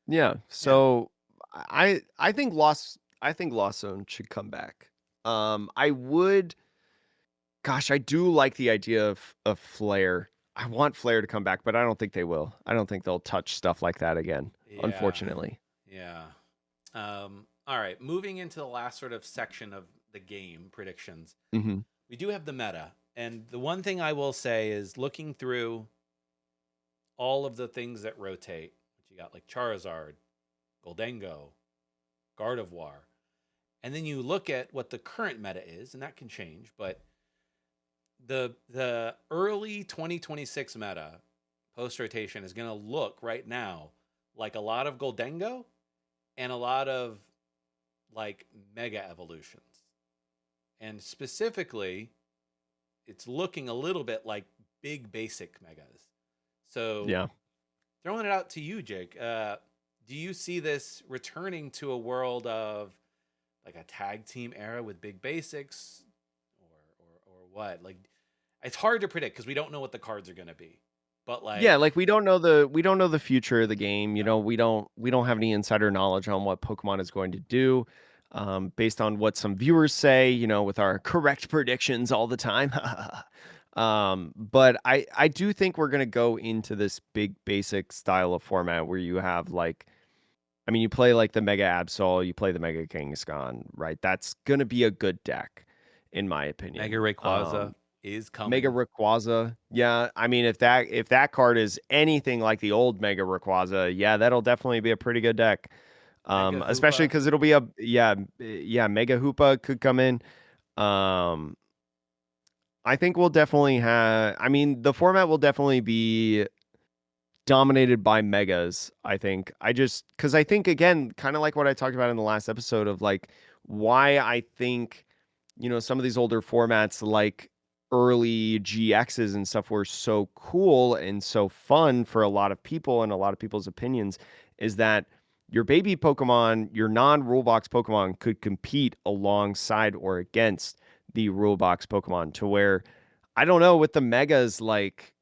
Speaker 1: Yeah.
Speaker 2: Yeah,
Speaker 1: So I think Lost Zone should come back. I would gosh, I do like the idea of Flare. I want Flare to come back, but I don't think they will. I don't think they'll touch stuff like that again,
Speaker 2: yeah,
Speaker 1: unfortunately.
Speaker 2: yeah. All right, moving into the last sort of section of the game predictions.
Speaker 1: Hmm.
Speaker 2: We do have the meta, and the one thing I will say is looking through all of the things that rotate, which you got like Charizard, Goldengo, Gardevoir, and then you look at what the current meta is, and that can change, but the early 2026 meta post rotation is going to look right now like a lot of Goldengo and a lot of like mega evolutions. And specifically, it's looking a little bit like big basic megas. So,
Speaker 1: Yeah.
Speaker 2: throwing it out to you, Jake, do you see this returning to a world of like a tag team era with big basics or what? Like it's hard to predict because we don't know what the cards are going to be. But
Speaker 1: Yeah,
Speaker 2: like,
Speaker 1: like we don't know the future of the game.
Speaker 2: no.
Speaker 1: We don't have any insider knowledge on what Pokemon is going to do. Based on what some viewers say, with our correct predictions all the time. But I do think we're gonna go into this big basic style of format where you have like, I mean, you play like the Mega Absol, you play the Mega Kangaskhan, right? That's gonna be a good deck, in my
Speaker 2: Mega
Speaker 1: opinion.
Speaker 2: Rayquaza is
Speaker 1: Mega
Speaker 2: coming.
Speaker 1: Rayquaza. Yeah, I mean if that card is anything like the old Mega Rayquaza, yeah, that'll definitely be a pretty good deck.
Speaker 2: Mega
Speaker 1: Especially
Speaker 2: Hoopa.
Speaker 1: because it'll be yeah, Mega Hoopa could come in. Um, I think we'll definitely have. I mean, the format will definitely be dominated by megas. I think. I just because I think again, kind of like what I talked about in the last episode of like why I think some of these older formats like early GXs and stuff were so cool and so fun for a lot of people and a lot of people's opinions is that your baby Pokemon, your non-rule box Pokemon could compete alongside or against the rule box Pokemon to where I don't know with the megas like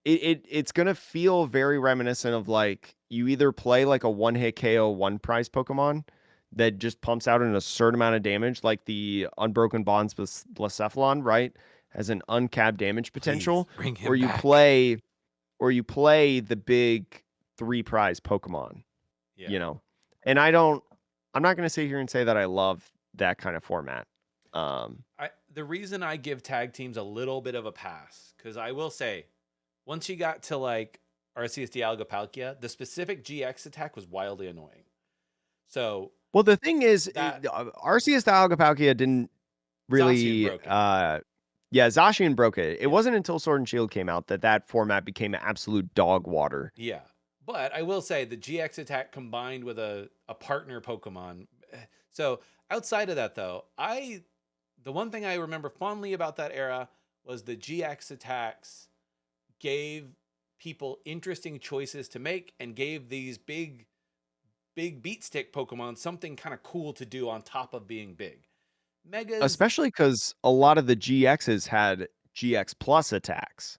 Speaker 1: it's gonna feel very reminiscent of like you either play like a one-hit KO one prize Pokemon that just pumps out an absurd amount of damage, like the Unbroken Bonds Blacephalon, right? Has an uncapped damage
Speaker 2: Please
Speaker 1: potential,
Speaker 2: bring
Speaker 1: or
Speaker 2: him
Speaker 1: you
Speaker 2: back.
Speaker 1: play or you play the big three prize Pokemon,
Speaker 2: Yeah.
Speaker 1: you know. And I'm not gonna sit here and say that I love that kind of format. Um,
Speaker 2: The reason I give tag teams a little bit of a pass, because I will say, once you got to like RCSD Algopalkia, the specific GX attack was wildly annoying. So
Speaker 1: well, the thing is,
Speaker 2: that
Speaker 1: Arceus Dialga didn't
Speaker 2: Zacian
Speaker 1: really,
Speaker 2: broke it.
Speaker 1: yeah, Zacian broke it. It
Speaker 2: Yeah.
Speaker 1: wasn't until Sword and Shield came out that that format became absolute dog water.
Speaker 2: Yeah. But I will say the GX attack combined with a partner Pokemon. So outside of that though, the one thing I remember fondly about that era was the GX attacks gave people interesting choices to make and gave these big beat stick Pokemon something kind of cool to do on top of being big. Megas,
Speaker 1: Especially because a lot of the GXs had GX plus attacks,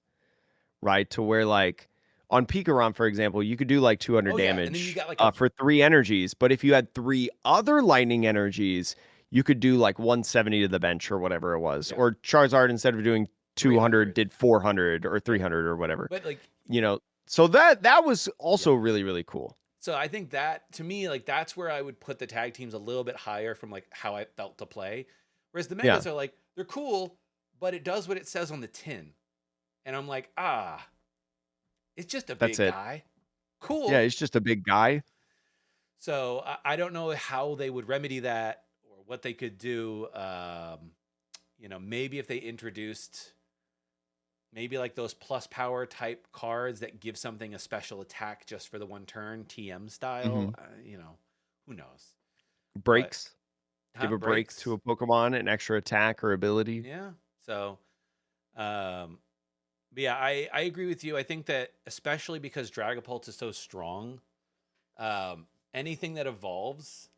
Speaker 1: right? To where like on Pikarom, for example, you could do like 200
Speaker 2: oh yeah, and then you
Speaker 1: damage
Speaker 2: got like a
Speaker 1: for 3 energies, but if you had 3 other lightning energies, you could do like 170 to the bench or whatever it was.
Speaker 2: yeah,
Speaker 1: Or Charizard, instead of doing 200,
Speaker 2: 300.
Speaker 1: did 400 or
Speaker 2: Yeah.
Speaker 1: 300 or whatever.
Speaker 2: But like
Speaker 1: You know, so that was
Speaker 2: yeah.
Speaker 1: also really, really cool.
Speaker 2: So I think that to me, like that's where I would put the tag teams a little bit higher from like how I felt to play. Whereas the
Speaker 1: Yeah,
Speaker 2: megas are like, they're cool, but it does what it says on the tin. And I'm like, it's just a
Speaker 1: that's
Speaker 2: big
Speaker 1: it.
Speaker 2: guy.
Speaker 1: Yeah,
Speaker 2: Cool.
Speaker 1: he's just a big guy.
Speaker 2: So I don't know how they would remedy that or what they could do. Maybe if they introduced maybe like those plus power type cards that give something a special attack just for the one turn, TM style.
Speaker 1: Mhm.
Speaker 2: Who knows? But
Speaker 1: Breaks. Give a break to
Speaker 2: breaks.
Speaker 1: a Pokemon, an extra attack or ability.
Speaker 2: Yeah. So, um, but yeah, I agree with you. I think that especially because Dragapult is so strong, anything that evolves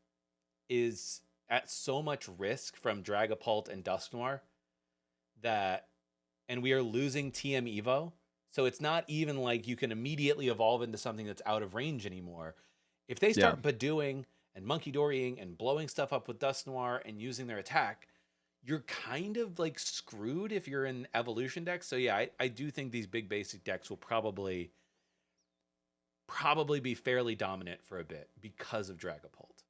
Speaker 2: is at so much risk from Dragapult and Dusknoir that, and we are losing TM Evo. So it's not even like you can immediately evolve into something that's out of range anymore. If they
Speaker 1: Yeah.
Speaker 2: start Badooing and Monkey Dorying and blowing stuff up with Dusknoir and using their attack, you're kind of like screwed if you're in evolution decks. So yeah, I do think these big basic decks will probably be fairly dominant for a bit because of Dragapult.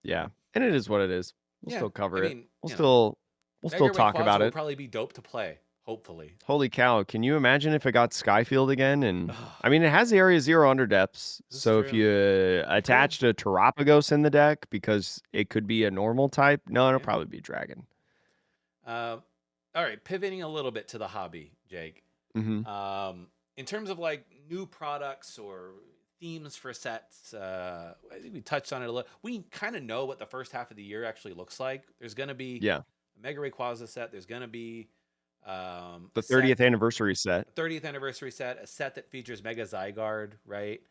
Speaker 1: Yeah. And it is what it is. We'll
Speaker 2: Yeah,
Speaker 1: still
Speaker 2: I
Speaker 1: cover it.
Speaker 2: mean,
Speaker 1: We'll still
Speaker 2: Mega
Speaker 1: talk
Speaker 2: Rayquaza
Speaker 1: about
Speaker 2: will
Speaker 1: it.
Speaker 2: probably be dope to play. Hopefully.
Speaker 1: Holy cow, can you imagine if it got Skyfield again? And
Speaker 2: Ugh,
Speaker 1: I mean, it has the Area Zero underdepths,
Speaker 2: this is
Speaker 1: so if
Speaker 2: true.
Speaker 1: you
Speaker 2: It could.
Speaker 1: attached a Terapagos in the deck because it could be a normal type, no, it'll
Speaker 2: Yeah.
Speaker 1: probably be Dragon.
Speaker 2: Uh, all right, pivoting a little bit to the hobby, Jake.
Speaker 1: Mhm.
Speaker 2: In terms of like new products or themes for sets, I think we touched on it a little. We kind of know what the first half of the year actually looks like. There's going to be
Speaker 1: Yeah.
Speaker 2: a Mega Rayquaza set. There's going to be
Speaker 1: The
Speaker 2: a set,
Speaker 1: 30th anniversary set.
Speaker 2: a 30th anniversary set, a set that features Mega Zygarde, right?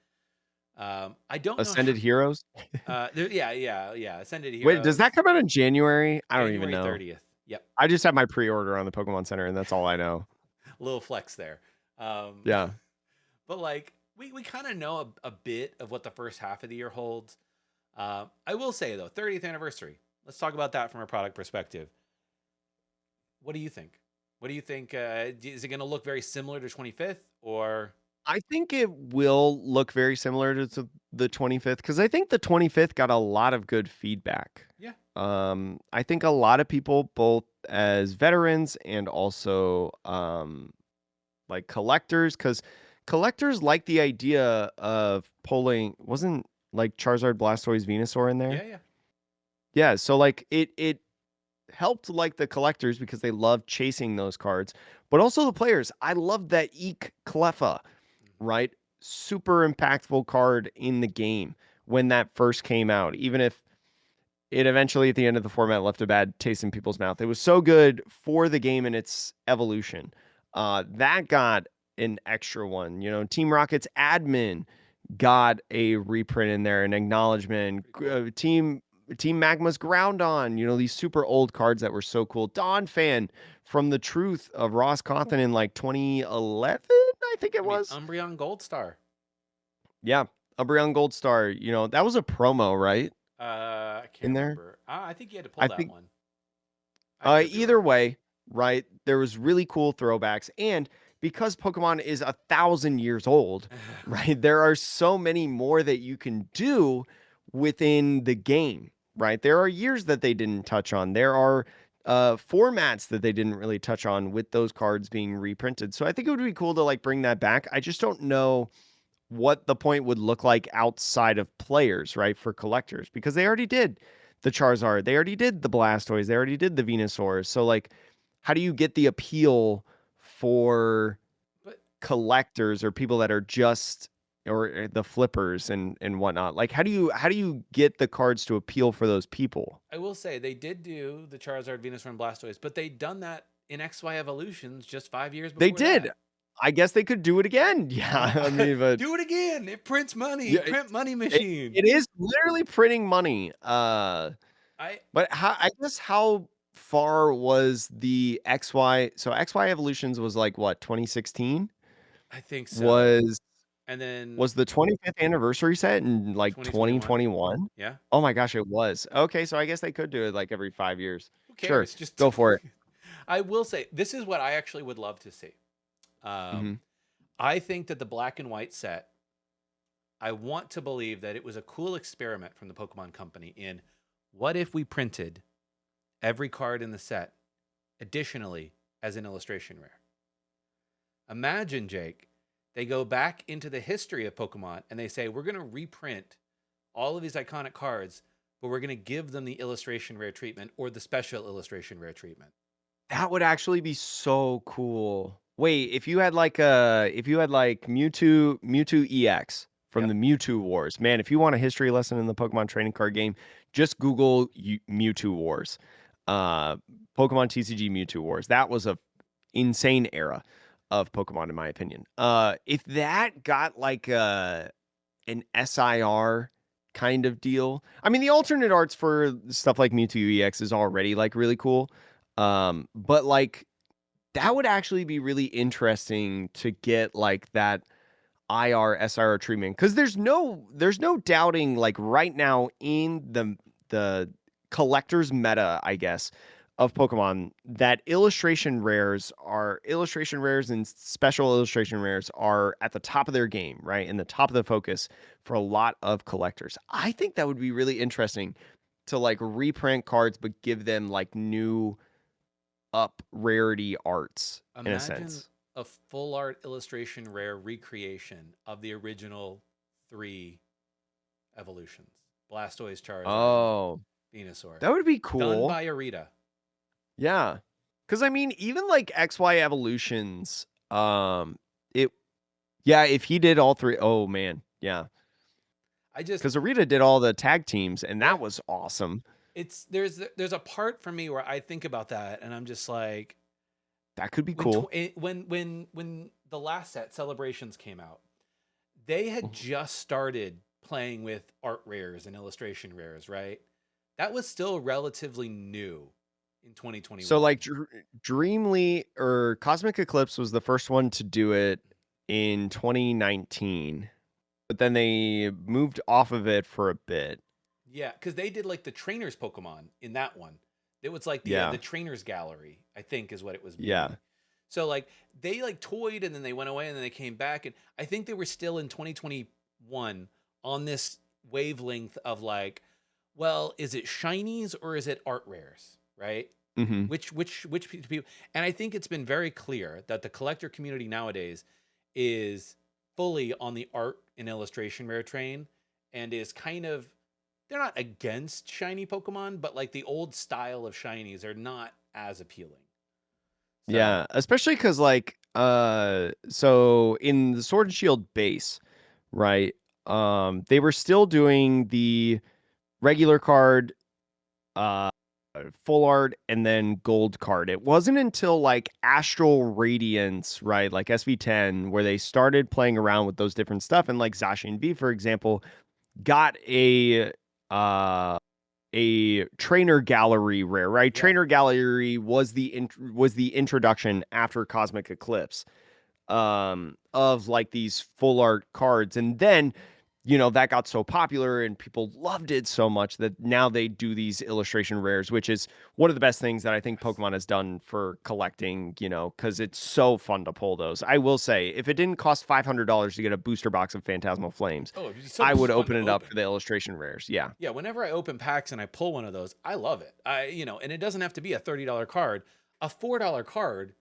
Speaker 2: I don't know how.
Speaker 1: Ascended Heroes.
Speaker 2: Yeah. Ascended
Speaker 1: Wait, does that
Speaker 2: Heroes,
Speaker 1: come out in January? I don't even
Speaker 2: January
Speaker 1: know.
Speaker 2: 30th. Yep,
Speaker 1: I just have my pre-order on the Pokemon Center and that's all I know.
Speaker 2: little flex there. Um,
Speaker 1: Yeah.
Speaker 2: but like we kind of know a bit of what the first half of the year holds. I will say though, 30th anniversary. Let's talk about that from a product perspective. What do you think? What do you think? Is it going to look very similar to 25th or?
Speaker 1: I think it will look very similar to the 25th because I think the 25th got a lot of good feedback.
Speaker 2: Yeah,
Speaker 1: I think a lot of people, both as veterans and also like collectors, because collectors like the idea of pulling. Wasn't like Charizard, Blastoise, Venusaur in there?
Speaker 2: yeah.
Speaker 1: Yeah, so like it helped like the collectors because they love chasing those cards, but also the players. I love that Eek Cleffa,
Speaker 2: Mhm.
Speaker 1: right? Super impactful card in the game when that first came out, even if it eventually at the end of the format left a bad taste in people's mouth. It was so good for the game and its evolution. That got an extra one. You know, Team Rocket's admin got a reprint in there, an acknowledgement.
Speaker 2: Pretty cool.
Speaker 1: Team Magma's Ground On, you know, these super old cards that were so cool. Dawn Fan from the Truth of Ross Cawthon in like 2011, I think it
Speaker 2: I mean,
Speaker 1: was.
Speaker 2: Umbreon Gold Star.
Speaker 1: Yeah, Umbreon Gold Star. That was a promo, right?
Speaker 2: I
Speaker 1: In
Speaker 2: can't
Speaker 1: there,
Speaker 2: remember. I think you had to pull
Speaker 1: I
Speaker 2: that
Speaker 1: think.
Speaker 2: one. I could be
Speaker 1: Either
Speaker 2: wrong.
Speaker 1: way, right? There was really cool throwbacks, and because Pokemon is 1,000 years old, right? There are so many more that you can do within the game, right? There are years that they didn't touch on. There are formats that they didn't really touch on with those cards being reprinted. So I think it would be cool to like bring that back. I just don't know what the point would look like outside of players, right? For collectors, because they already did the Charizard, they already did the Blastoise, they already did the Venusaur. So, like, how do you get the appeal for
Speaker 2: But
Speaker 1: collectors or people that are just or the flippers and whatnot? Like, how do you get the cards to appeal for those people?
Speaker 2: I will say they did do the Charizard, Venusaur, and Blastoise, but they'd done that in XY Evolutions just 5 years
Speaker 1: They
Speaker 2: before
Speaker 1: did.
Speaker 2: that.
Speaker 1: I guess they could do it again. Yeah,
Speaker 2: Yeah,
Speaker 1: I mean, but
Speaker 2: do it again. It prints money.
Speaker 1: yeah,
Speaker 2: Print money
Speaker 1: it,
Speaker 2: machine.
Speaker 1: it is literally printing money.
Speaker 2: I
Speaker 1: But how far was the XY? So XY Evolutions was like what, 2016?
Speaker 2: I think so.
Speaker 1: Was
Speaker 2: And then
Speaker 1: was the 25th anniversary set in like
Speaker 2: 2021.
Speaker 1: 2021?
Speaker 2: Yeah.
Speaker 1: Oh my gosh, it was. Okay, so I guess they could do it like every 5 years.
Speaker 2: Who
Speaker 1: Sure,
Speaker 2: cares? Just
Speaker 1: go for it.
Speaker 2: I will say this is what I actually would love to see.
Speaker 1: Hmm.
Speaker 2: Um, I think that the black and white set, I want to believe that it was a cool experiment from the Pokemon Company in what if we printed every card in the set additionally as an illustration rare? Imagine, Jake, they go back into the history of Pokemon and they say, we're going to reprint all of these iconic cards, but we're going to give them the illustration rare treatment or the special illustration rare treatment.
Speaker 1: That would actually be so cool. Wait, if you had like Mewtwo EX from
Speaker 2: Yep.
Speaker 1: the Mewtwo Wars, man, if you want a history lesson in the Pokemon trading card game, just Google Mewtwo Wars. Uh Pokemon TCG Mewtwo Wars. That was a insane era of Pokemon in my opinion. If that got like an SIR kind of deal. I mean, the alternate arts for stuff like Mewtwo EX is already like really cool. But like that would actually be really interesting to get like that IR SIR treatment because there's no doubting like right now in the collector's meta, I guess, of Pokemon that illustration rares and special illustration rares are at the top of their game, right? And the top of the focus for a lot of collectors. I think that would be really interesting to like reprint cards but give them like new up rarity arts in a
Speaker 2: Imagine
Speaker 1: sense.
Speaker 2: a full art illustration rare recreation of the original three evolutions: Blastoise, Charizard, and
Speaker 1: Oh,
Speaker 2: Venusaur.
Speaker 1: that would be
Speaker 2: Done
Speaker 1: cool.
Speaker 2: by Arita.
Speaker 1: Yeah. Cuz I mean even like XY evolutions it yeah, if he did all three, oh man. Yeah.
Speaker 2: I just,
Speaker 1: Cuz Arita did all the tag teams and
Speaker 2: yeah,
Speaker 1: that was awesome.
Speaker 2: it's there's a part for me where I think about that and I'm just like,
Speaker 1: That could be cool.
Speaker 2: when the last set Celebrations came out, they had
Speaker 1: Mhm.
Speaker 2: just started playing with art rares and illustration rares, right? That was still relatively new in
Speaker 1: So
Speaker 2: 2021.
Speaker 1: like Dreamly or Cosmic Eclipse was the first one to do it in 2019, but then they moved off of it for a bit.
Speaker 2: Yeah, because they did like the trainers Pokemon in that one. It was like the
Speaker 1: Yeah.
Speaker 2: trainers gallery, I think, is what it was
Speaker 1: Yeah.
Speaker 2: maybe. So like they like toyed and then they went away and then they came back and I think they were still in 2021 on this wavelength of like, well, is it shinies or is it art rares, right?
Speaker 1: Mhm.
Speaker 2: Which people? And I think it's been very clear that the collector community nowadays is fully on the art and illustration rare train and is kind of, they're not against shiny Pokemon, but like the old style of shinies are not as appealing. So
Speaker 1: Yeah, especially cuz like so in the Sword and Shield base, right? They were still doing the regular card uh full art and then gold card. It wasn't until like Astral Radiance, right? Like SV10 where they started playing around with those different stuff and like Zacian V for example got uh a trainer gallery rare, right?
Speaker 2: yeah,
Speaker 1: Trainer gallery was the introduction after Cosmic Eclipse. of like these full art cards. And then, that got so popular and people loved it so much that now they do these illustration rares, which is one of the best things that I think
Speaker 2: Yes.
Speaker 1: Pokemon has done for collecting, because it's so fun to pull those. I will say, if it didn't cost $500 to get a booster box of Phantasmal Flames,
Speaker 2: Oh, it'd be so
Speaker 1: I
Speaker 2: much
Speaker 1: would
Speaker 2: fun
Speaker 1: open
Speaker 2: to
Speaker 1: it up
Speaker 2: open.
Speaker 1: for the illustration rares. Yeah.
Speaker 2: Yeah, whenever I open packs and I pull one of those, I love it. And it doesn't have to be a $30 card. A $4 card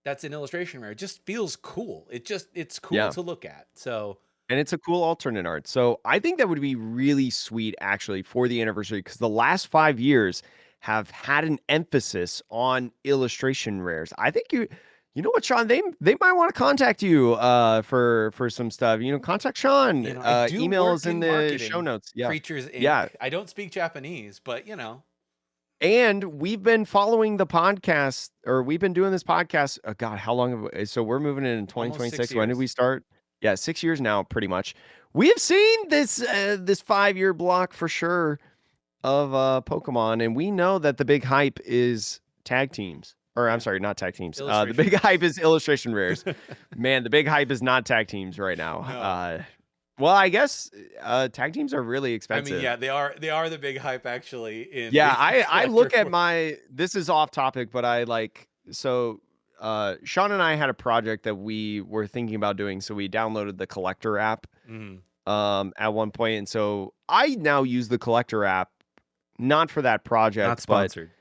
Speaker 2: that's an illustration rare just feels cool. It's cool
Speaker 1: Yeah.
Speaker 2: to look at. So,
Speaker 1: And it's a cool alternate art. So I think that would be really sweet actually for the anniversary, because the last 5 years have had an emphasis on illustration rares. I think you know what, Sean, they might want to contact you for some stuff. Contact Sean.
Speaker 2: I do
Speaker 1: Email is
Speaker 2: work
Speaker 1: in
Speaker 2: in
Speaker 1: the show
Speaker 2: marketing,
Speaker 1: notes. Yeah.
Speaker 2: Creatures
Speaker 1: Yeah.
Speaker 2: Inc. I don't speak Japanese, but
Speaker 1: And we've been following the podcast, or we've been doing this podcast. Oh God, how long have we, so we're moving in
Speaker 2: almost 6
Speaker 1: 2026. When did we
Speaker 2: years.
Speaker 1: start? Yeah, 6 years now, pretty much. We have seen this 5 year block for sure of Pokemon, and we know that the big hype is tag teams. Or I'm
Speaker 2: Yeah,
Speaker 1: sorry, not tag teams. The
Speaker 2: illustration
Speaker 1: big hype
Speaker 2: rares.
Speaker 1: is illustration rares. Man, the big hype is not tag teams right now.
Speaker 2: No.
Speaker 1: Well, I guess tag teams are really
Speaker 2: I mean,
Speaker 1: expensive.
Speaker 2: yeah, they are the big hype actually in
Speaker 1: Yeah,
Speaker 2: the
Speaker 1: I
Speaker 2: collector
Speaker 1: look at
Speaker 2: world.
Speaker 1: this is off topic, but I like so Sean and I had a project that we were thinking about doing, so we downloaded the collector app
Speaker 2: Mhm.
Speaker 1: at one point, and so I now use the collector app not for that
Speaker 2: Not
Speaker 1: project, but
Speaker 2: sponsored.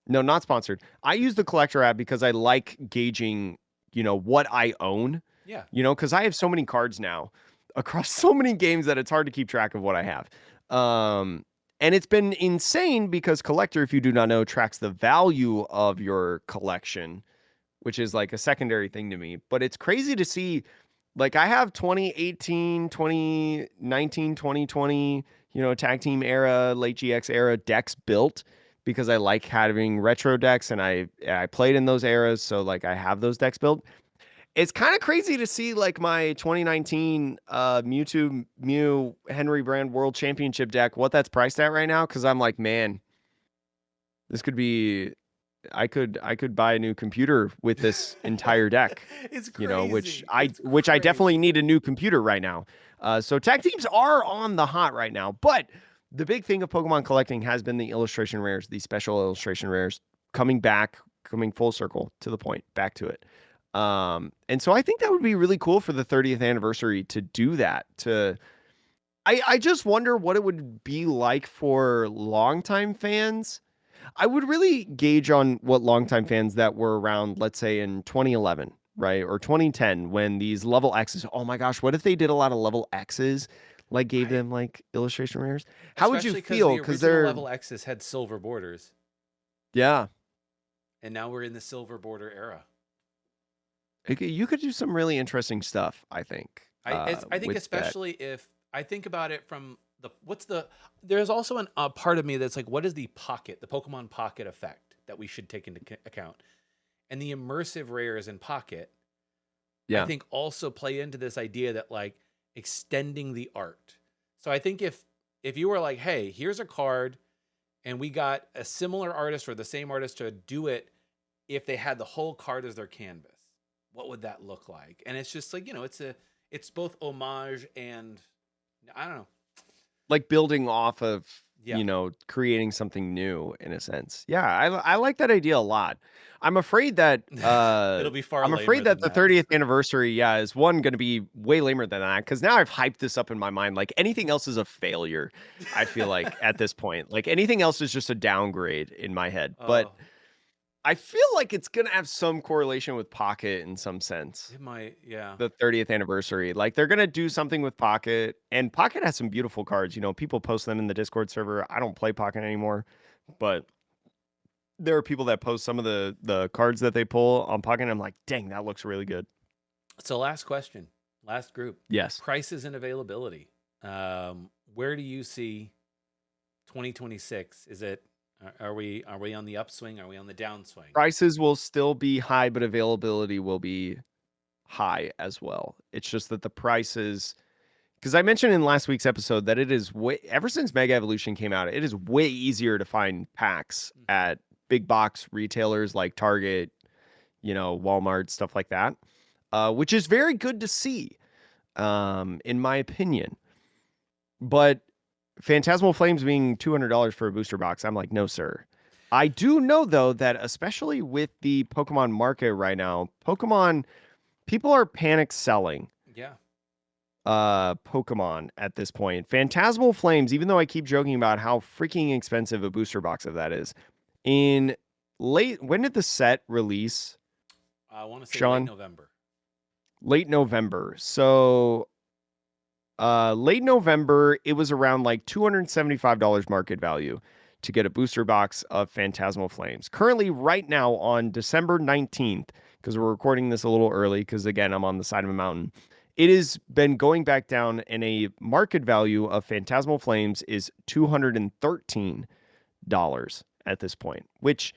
Speaker 1: no, not sponsored. I use the collector app because I like gauging, what I own,
Speaker 2: Yeah.
Speaker 1: because I have so many cards now across so many games that it's hard to keep track of what I have. Um, and it's been insane because collector, if you do not know, tracks the value of your collection, which is like a secondary thing to me. But it's crazy to see, like I have 2018, 2019, 2020, tag team era, late GX era decks built because I like having retro decks and I played in those eras. So like I have those decks built. It's kind of crazy to see like my 2019 Mewtwo Mew Henry Brand World Championship deck, what that's priced at right now. Cause I'm like, man, this could be I could buy a new computer with this entire deck,
Speaker 2: It's
Speaker 1: which
Speaker 2: crazy.
Speaker 1: I
Speaker 2: It's
Speaker 1: which I definitely
Speaker 2: crazy.
Speaker 1: need a new computer right now. So tag teams are on the hot right now, but the big thing of Pokemon collecting has been the illustration rares, the special illustration rares coming back, coming full circle to the point, back to it. And so I think that would be really cool for the 30th anniversary to do that. I just wonder what it would be like for longtime fans. I would really gauge on what longtime fans that were around, let's say in 2011, right? Or 2010 when these level X's, oh my gosh, what if they did a lot of level X's, like gave
Speaker 2: I
Speaker 1: them like illustration rares? How would you
Speaker 2: Especially because
Speaker 1: feel?
Speaker 2: the
Speaker 1: Because
Speaker 2: original
Speaker 1: they're,
Speaker 2: level X's had silver borders,
Speaker 1: yeah,
Speaker 2: and now we're in the silver border era.
Speaker 1: you could do some really interesting stuff, I think,
Speaker 2: I think
Speaker 1: with that.
Speaker 2: especially if I think about it from there's also a part of me that's like, what is the Pokemon Pocket effect that we should take into account, and the immersive rares in Pocket, I
Speaker 1: Yeah.
Speaker 2: think also play into this idea that like extending the art. So I think if you were like, hey, here's a card, and we got a similar artist or the same artist to do it, if they had the whole card as their canvas, what would that look like? And it's just like, it's both homage and I don't know.
Speaker 1: Like building off of,
Speaker 2: Yeah.
Speaker 1: creating something new in a sense. Yeah, I like that idea a lot. I'm afraid that
Speaker 2: It'll be far
Speaker 1: I'm
Speaker 2: lamer
Speaker 1: afraid that
Speaker 2: than
Speaker 1: the
Speaker 2: that.
Speaker 1: 30th anniversary, yeah, is one going to be way lamer than that because now I've hyped this up in my mind. Like anything else is a failure. I feel like at this point, like anything else is just a downgrade in my head. But
Speaker 2: Oh,
Speaker 1: I feel like it's going to have some correlation with Pocket in some sense.
Speaker 2: it might, yeah.
Speaker 1: The 30th anniversary. Like they're gonna do something with Pocket, and Pocket has some beautiful cards. People post them in the Discord server. I don't play Pocket anymore, but there are people that post some of the cards that they pull on Pocket. And I'm like, dang, that looks really good.
Speaker 2: So last question, last group,
Speaker 1: Yes,
Speaker 2: prices and availability. Where do you see 2026? Is it are we on the upswing? Are we on the downswing?
Speaker 1: prices will still be high, but availability will be high as well. It's just that the prices, because I mentioned in last week's episode that it is way ever since Mega Evolution came out, it is way easier to find packs
Speaker 2: Mhm.
Speaker 1: at big box retailers like Target, Walmart, stuff like that. which is very good to see, in my opinion. But Phantasmal Flames being $200 for a booster box, I'm like, no, sir. I do know, though, that especially with the Pokemon market right now, people are panic selling
Speaker 2: Yeah.
Speaker 1: Pokemon at this point. Phantasmal Flames, even though I keep joking about how freaking expensive a booster box of that is, in when did the set release,
Speaker 2: I want to say late
Speaker 1: Sean?
Speaker 2: November.
Speaker 1: Late November. So late November, it was around like $275 market value to get a booster box of Phantasmal Flames. Currently, right now on December 19th, because we're recording this a little early, because again, I'm on the side of a mountain, it has been going back down, and a market value of Phantasmal Flames is $213 at this point, which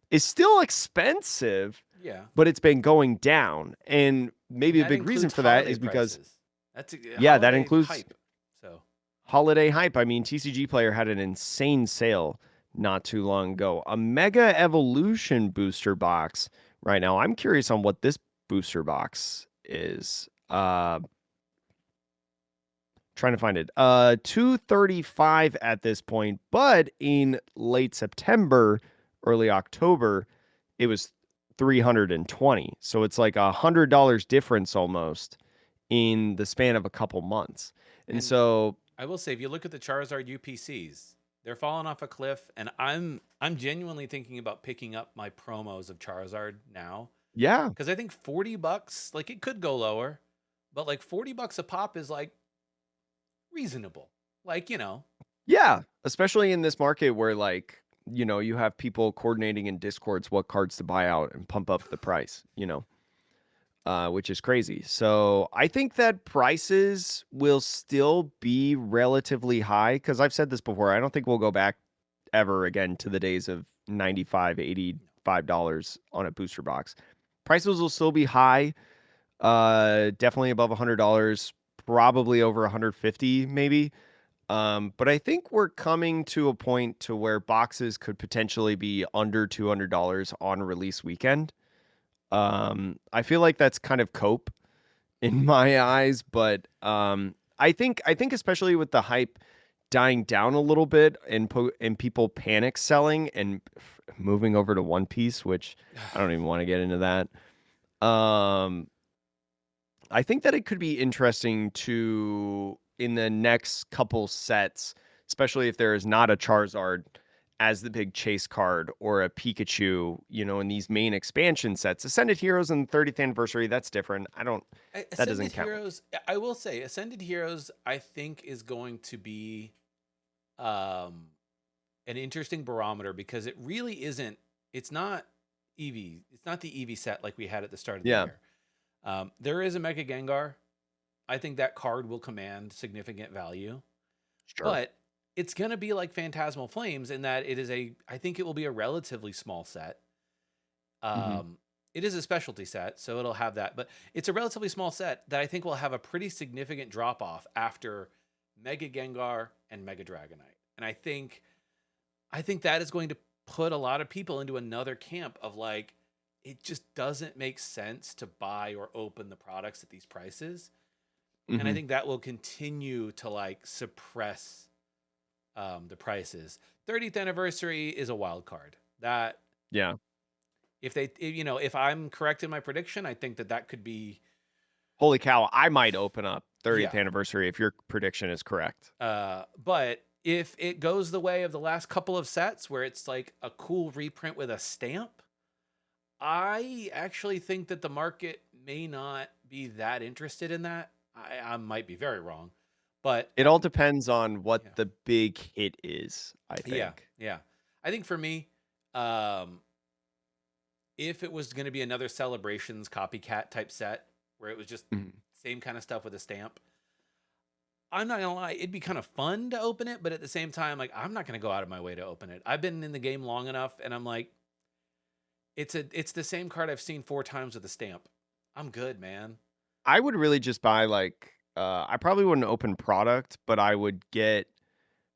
Speaker 1: is still expensive,
Speaker 2: Yeah.
Speaker 1: but it's been going down. And maybe
Speaker 2: And
Speaker 1: a
Speaker 2: that
Speaker 1: big reason
Speaker 2: includes
Speaker 1: for that
Speaker 2: holiday
Speaker 1: is because,
Speaker 2: prices. That's a
Speaker 1: yeah, that
Speaker 2: holiday
Speaker 1: includes
Speaker 2: hype. So,
Speaker 1: holiday hype. I mean, TCG Player had an insane sale not too long ago. A Mega Evolution booster box right now. I'm curious on what this booster box is. Trying to find it. 235 at this point, but in late September, early October, it was 320. So it's like $100 difference almost in the span of a couple months. And
Speaker 2: and
Speaker 1: so,
Speaker 2: I will say, if you look at the Charizard UPCs, they're falling off a cliff, and I'm genuinely thinking about picking up my promos of Charizard now
Speaker 1: yeah.
Speaker 2: because I think $40, like it could go lower, but like $40 a pop is like reasonable. Like,
Speaker 1: Yeah, especially in this market where, like, you have people coordinating in Discords what cards to buy out and pump up the price, which is crazy. So I think that prices will still be relatively high, because I've said this before. I don't think we'll go back ever again to the days of 95, $85 on a booster box. Prices will still be high, definitely above $100, probably over 150 maybe. But I think we're coming to a point to where boxes could potentially be under $200 on release weekend. I feel like that's kind of cope in my eyes, but I think especially with the hype dying down a little bit, and people panic selling and moving over to One Piece, which I don't even want to get into that. Um, I think that it could be interesting to, in the next couple sets, especially if there is not a Charizard as the big chase card, or a Pikachu, in these main expansion sets. Ascended Heroes and 30th anniversary, that's different. That doesn't
Speaker 2: Ascended
Speaker 1: count.
Speaker 2: Heroes, I will say, Ascended Heroes, I think is going to be um, an interesting barometer because it really isn't. It's not Eevee. It's not the Eevee set like we had at the start of the
Speaker 1: Yeah,
Speaker 2: year. There is a Mega Gengar. I think that card will command significant value,
Speaker 1: sure.
Speaker 2: but it's going to be like Phantasmal Flames in that I think it will be a relatively small set.
Speaker 1: Hmm.
Speaker 2: It is a specialty set, so it'll have that, but it's a relatively small set that I think will have a pretty significant drop off after Mega Gengar and Mega Dragonite. And I think that is going to put a lot of people into another camp of like, it just doesn't make sense to buy or open the products at these prices. And I
Speaker 1: Hmm.
Speaker 2: think that will continue to like suppress the prices. 30th anniversary is a wild card. That
Speaker 1: Yeah.
Speaker 2: if I'm correct in my prediction, I think that could be
Speaker 1: Holy cow! I might open up 30th
Speaker 2: yeah.
Speaker 1: anniversary if your prediction is correct.
Speaker 2: But if it goes the way of the last couple of sets where it's like a cool reprint with a stamp, I actually think that the market may not be that interested in that. I might be very wrong, but
Speaker 1: It all depends on what
Speaker 2: yeah,
Speaker 1: the big hit is, I
Speaker 2: yeah,
Speaker 1: think.
Speaker 2: yeah. I think for me, um, if it was going to be another celebrations copycat type set where it was just
Speaker 1: Mhm.
Speaker 2: same kind of stuff with a stamp, I'm not gonna lie, it'd be kind of fun to open it, but at the same time, like I'm not gonna go out of my way to open it. I've been in the game long enough, and I'm like, it's the same card I've seen 4 times with a stamp. I'm good, man.
Speaker 1: I would really just buy, like, I probably wouldn't open product, but I would get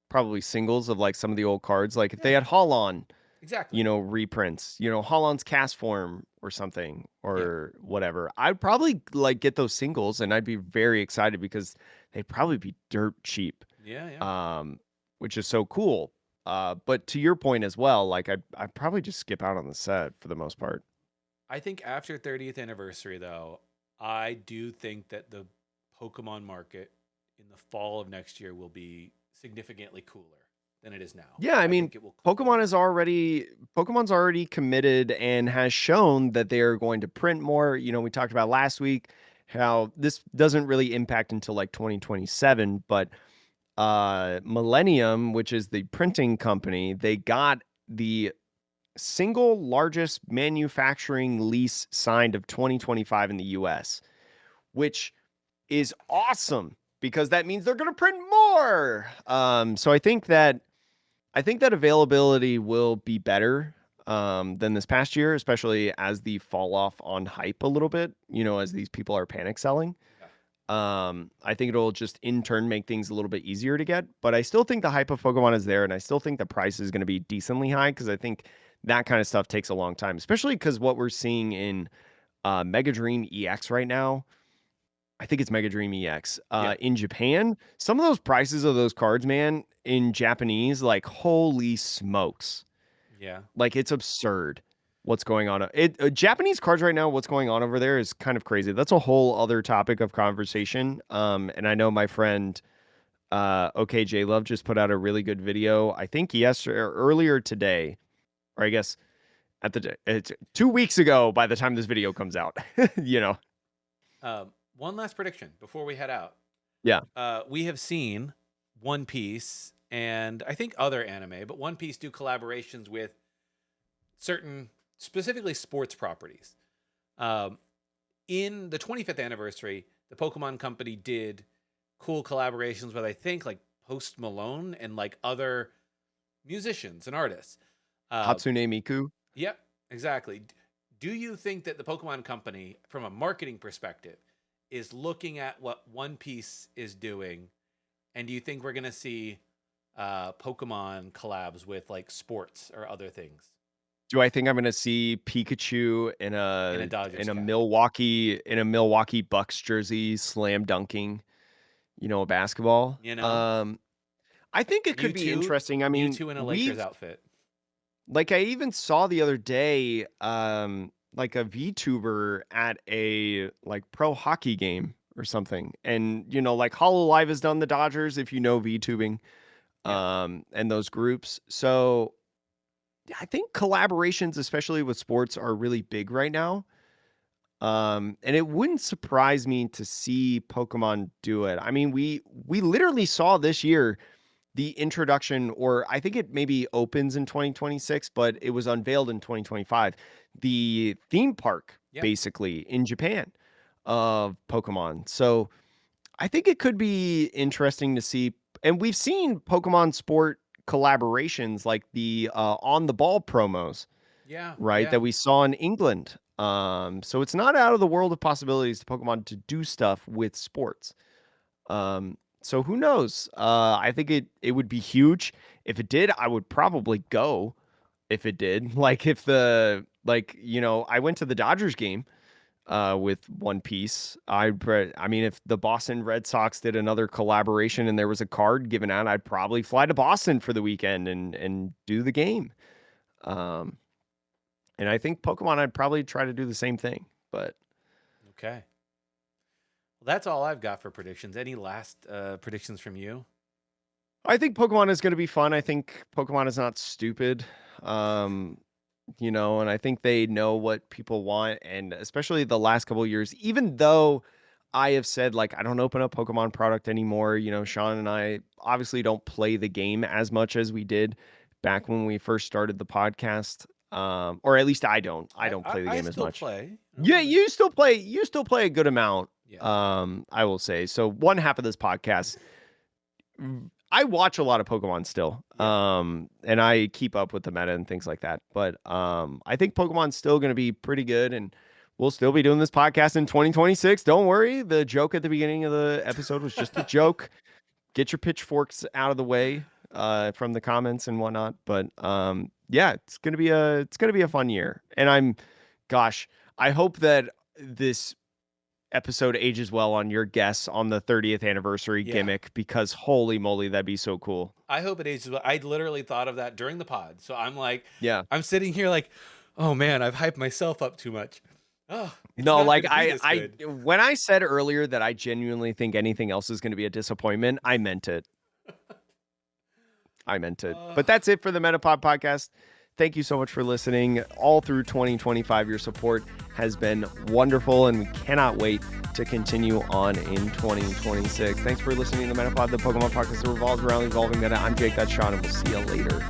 Speaker 1: probably singles of, like, some of the old cards. Like, if they
Speaker 2: Yeah,
Speaker 1: had Holon,
Speaker 2: Exactly.
Speaker 1: reprints, Holland's cast form or something
Speaker 2: Yeah.
Speaker 1: or whatever. I'd probably like get those singles and I'd be very excited because they'd probably be dirt cheap.
Speaker 2: Yeah, yeah.
Speaker 1: Um, which is so cool. But to your point as well, like I'd probably just skip out on the set for the most part.
Speaker 2: I think after 30th anniversary, though, I do think that the Pokemon market in the fall of next year will be significantly cooler than it is now.
Speaker 1: Yeah, I
Speaker 2: I
Speaker 1: mean,
Speaker 2: think it will cool
Speaker 1: Pokemon is
Speaker 2: down.
Speaker 1: already Pokemon's already committed and has shown that they are going to print more. We talked about last week how this doesn't really impact until like 2027, but Millennium, which is the printing company, they got the single largest manufacturing lease signed of 2025 in the US, which is awesome because that means they're going to print more. So I think that availability will be better than this past year, especially as the fall off on hype a little bit, as these people are panic selling.
Speaker 2: Yeah.
Speaker 1: I think it'll just in turn make things a little bit easier to get, but I still think the hype of Pokemon is there, and I still think the price is going to be decently high because I think that kind of stuff takes a long time, especially because what we're seeing in Mega Dream EX right now. I think it's Mega Dream EX.
Speaker 2: Yeah.
Speaker 1: In Japan, some of those prices of those cards, man, in Japanese, like holy smokes,
Speaker 2: Yeah.
Speaker 1: like it's absurd what's going on. Japanese cards right now, what's going on over there is kind of crazy. That's a whole other topic of conversation. And I know my friend OKJ Love just put out a really good video. I think yesterday or earlier today, or I guess it's 2 weeks ago by the time this video comes out. you know,
Speaker 2: One last prediction before we head out.
Speaker 1: yeah.
Speaker 2: We have seen One Piece and I think other anime, but One Piece do collaborations with certain, specifically sports properties. Um, in the 25th anniversary, the Pokemon Company did cool collaborations with I think like Post Malone and like other musicians and artists. Uh,
Speaker 1: Hatsune Miku.
Speaker 2: yep, exactly. Do you think that the Pokemon Company, from a marketing perspective, is looking at what One Piece is doing, and do you think we're gonna see Pokemon collabs with like sports or other things
Speaker 1: Do I think I'm gonna see Pikachu in
Speaker 2: in a
Speaker 1: a
Speaker 2: Dodgers
Speaker 1: in a
Speaker 2: cap?
Speaker 1: Milwaukee Bucks jersey slam dunking, a basketball?
Speaker 2: You know,
Speaker 1: I think it could be
Speaker 2: Mewtwo,
Speaker 1: interesting. I mean,
Speaker 2: Mewtwo in a Lakers outfit.
Speaker 1: I even saw the other day, like a VTuber at a like pro hockey game or something. And, like Hololive has done the Dodgers, if you know VTubing,
Speaker 2: Yeah,
Speaker 1: and those groups. So I think collaborations, especially with sports, are really big right now. And it wouldn't surprise me to see Pokemon do it. I mean, we literally saw this year the introduction, or I think it maybe opens in 2026, but it was unveiled in 2025. The theme park,
Speaker 2: yeah,
Speaker 1: basically in Japan, of Pokemon. So I think it could be interesting to see. And we've seen Pokemon Sport collaborations like the on the ball promos,
Speaker 2: yeah,
Speaker 1: right?
Speaker 2: yeah.
Speaker 1: That we saw in England. So it's not out of the world of possibilities to Pokemon to do stuff with sports. So who knows? I think it would be huge. If it did, I would probably go if it did. Like if the like, I went to the Dodgers game with One Piece. I mean, if the Boston Red Sox did another collaboration and there was a card given out, I'd probably fly to Boston for the weekend and do the game. Um, and I think Pokemon, I'd probably try to do the same thing. But
Speaker 2: Okay. Well, that's all I've got for predictions. Any last predictions from you?
Speaker 1: I think Pokemon is going to be fun. I think Pokemon is not stupid. Um, and I think they know what people want. And especially the last couple of years, even though I have said, like, I don't open up Pokemon product anymore, Sean and I obviously don't play the game as much as we did back when we first started the podcast. Or at least I don't. I don't play the
Speaker 2: I
Speaker 1: game as
Speaker 2: still
Speaker 1: much.
Speaker 2: play.
Speaker 1: Yeah, you still play a good amount.
Speaker 2: Yeah,
Speaker 1: I will say. So one half of this podcast I watch a lot of Pokemon still.
Speaker 2: yeah.
Speaker 1: And I keep up with the meta and things like that. But I think Pokemon's still going to be pretty good and we'll still be doing this podcast in 2026. Don't worry. The joke at the beginning of the episode was just a joke. Get your pitchforks out of the way from the comments and whatnot. But yeah, it's gonna be a fun year. And gosh, I hope that this episode ages well on your guess on the 30th anniversary
Speaker 2: Yeah.
Speaker 1: gimmick, because holy moly, that'd be so cool.
Speaker 2: I hope it ages well. I literally thought of that during the pod. So I'm like,
Speaker 1: Yeah.
Speaker 2: I'm sitting here like, oh man, I've hyped myself up too much. Oh, it's
Speaker 1: No,
Speaker 2: not
Speaker 1: like
Speaker 2: going to be this
Speaker 1: I
Speaker 2: good.
Speaker 1: when I said earlier that I genuinely think anything else is going to be a disappointment, I meant it. I meant it. But that's it for the Metapod podcast. Thank you so much for listening. All through 2025, your support has been wonderful, and we cannot wait to continue on in 2026. Thanks for listening to the Metapod, the Pokemon podcast that revolves around the evolving meta. I'm Jake, that's Sean, and we'll see you later.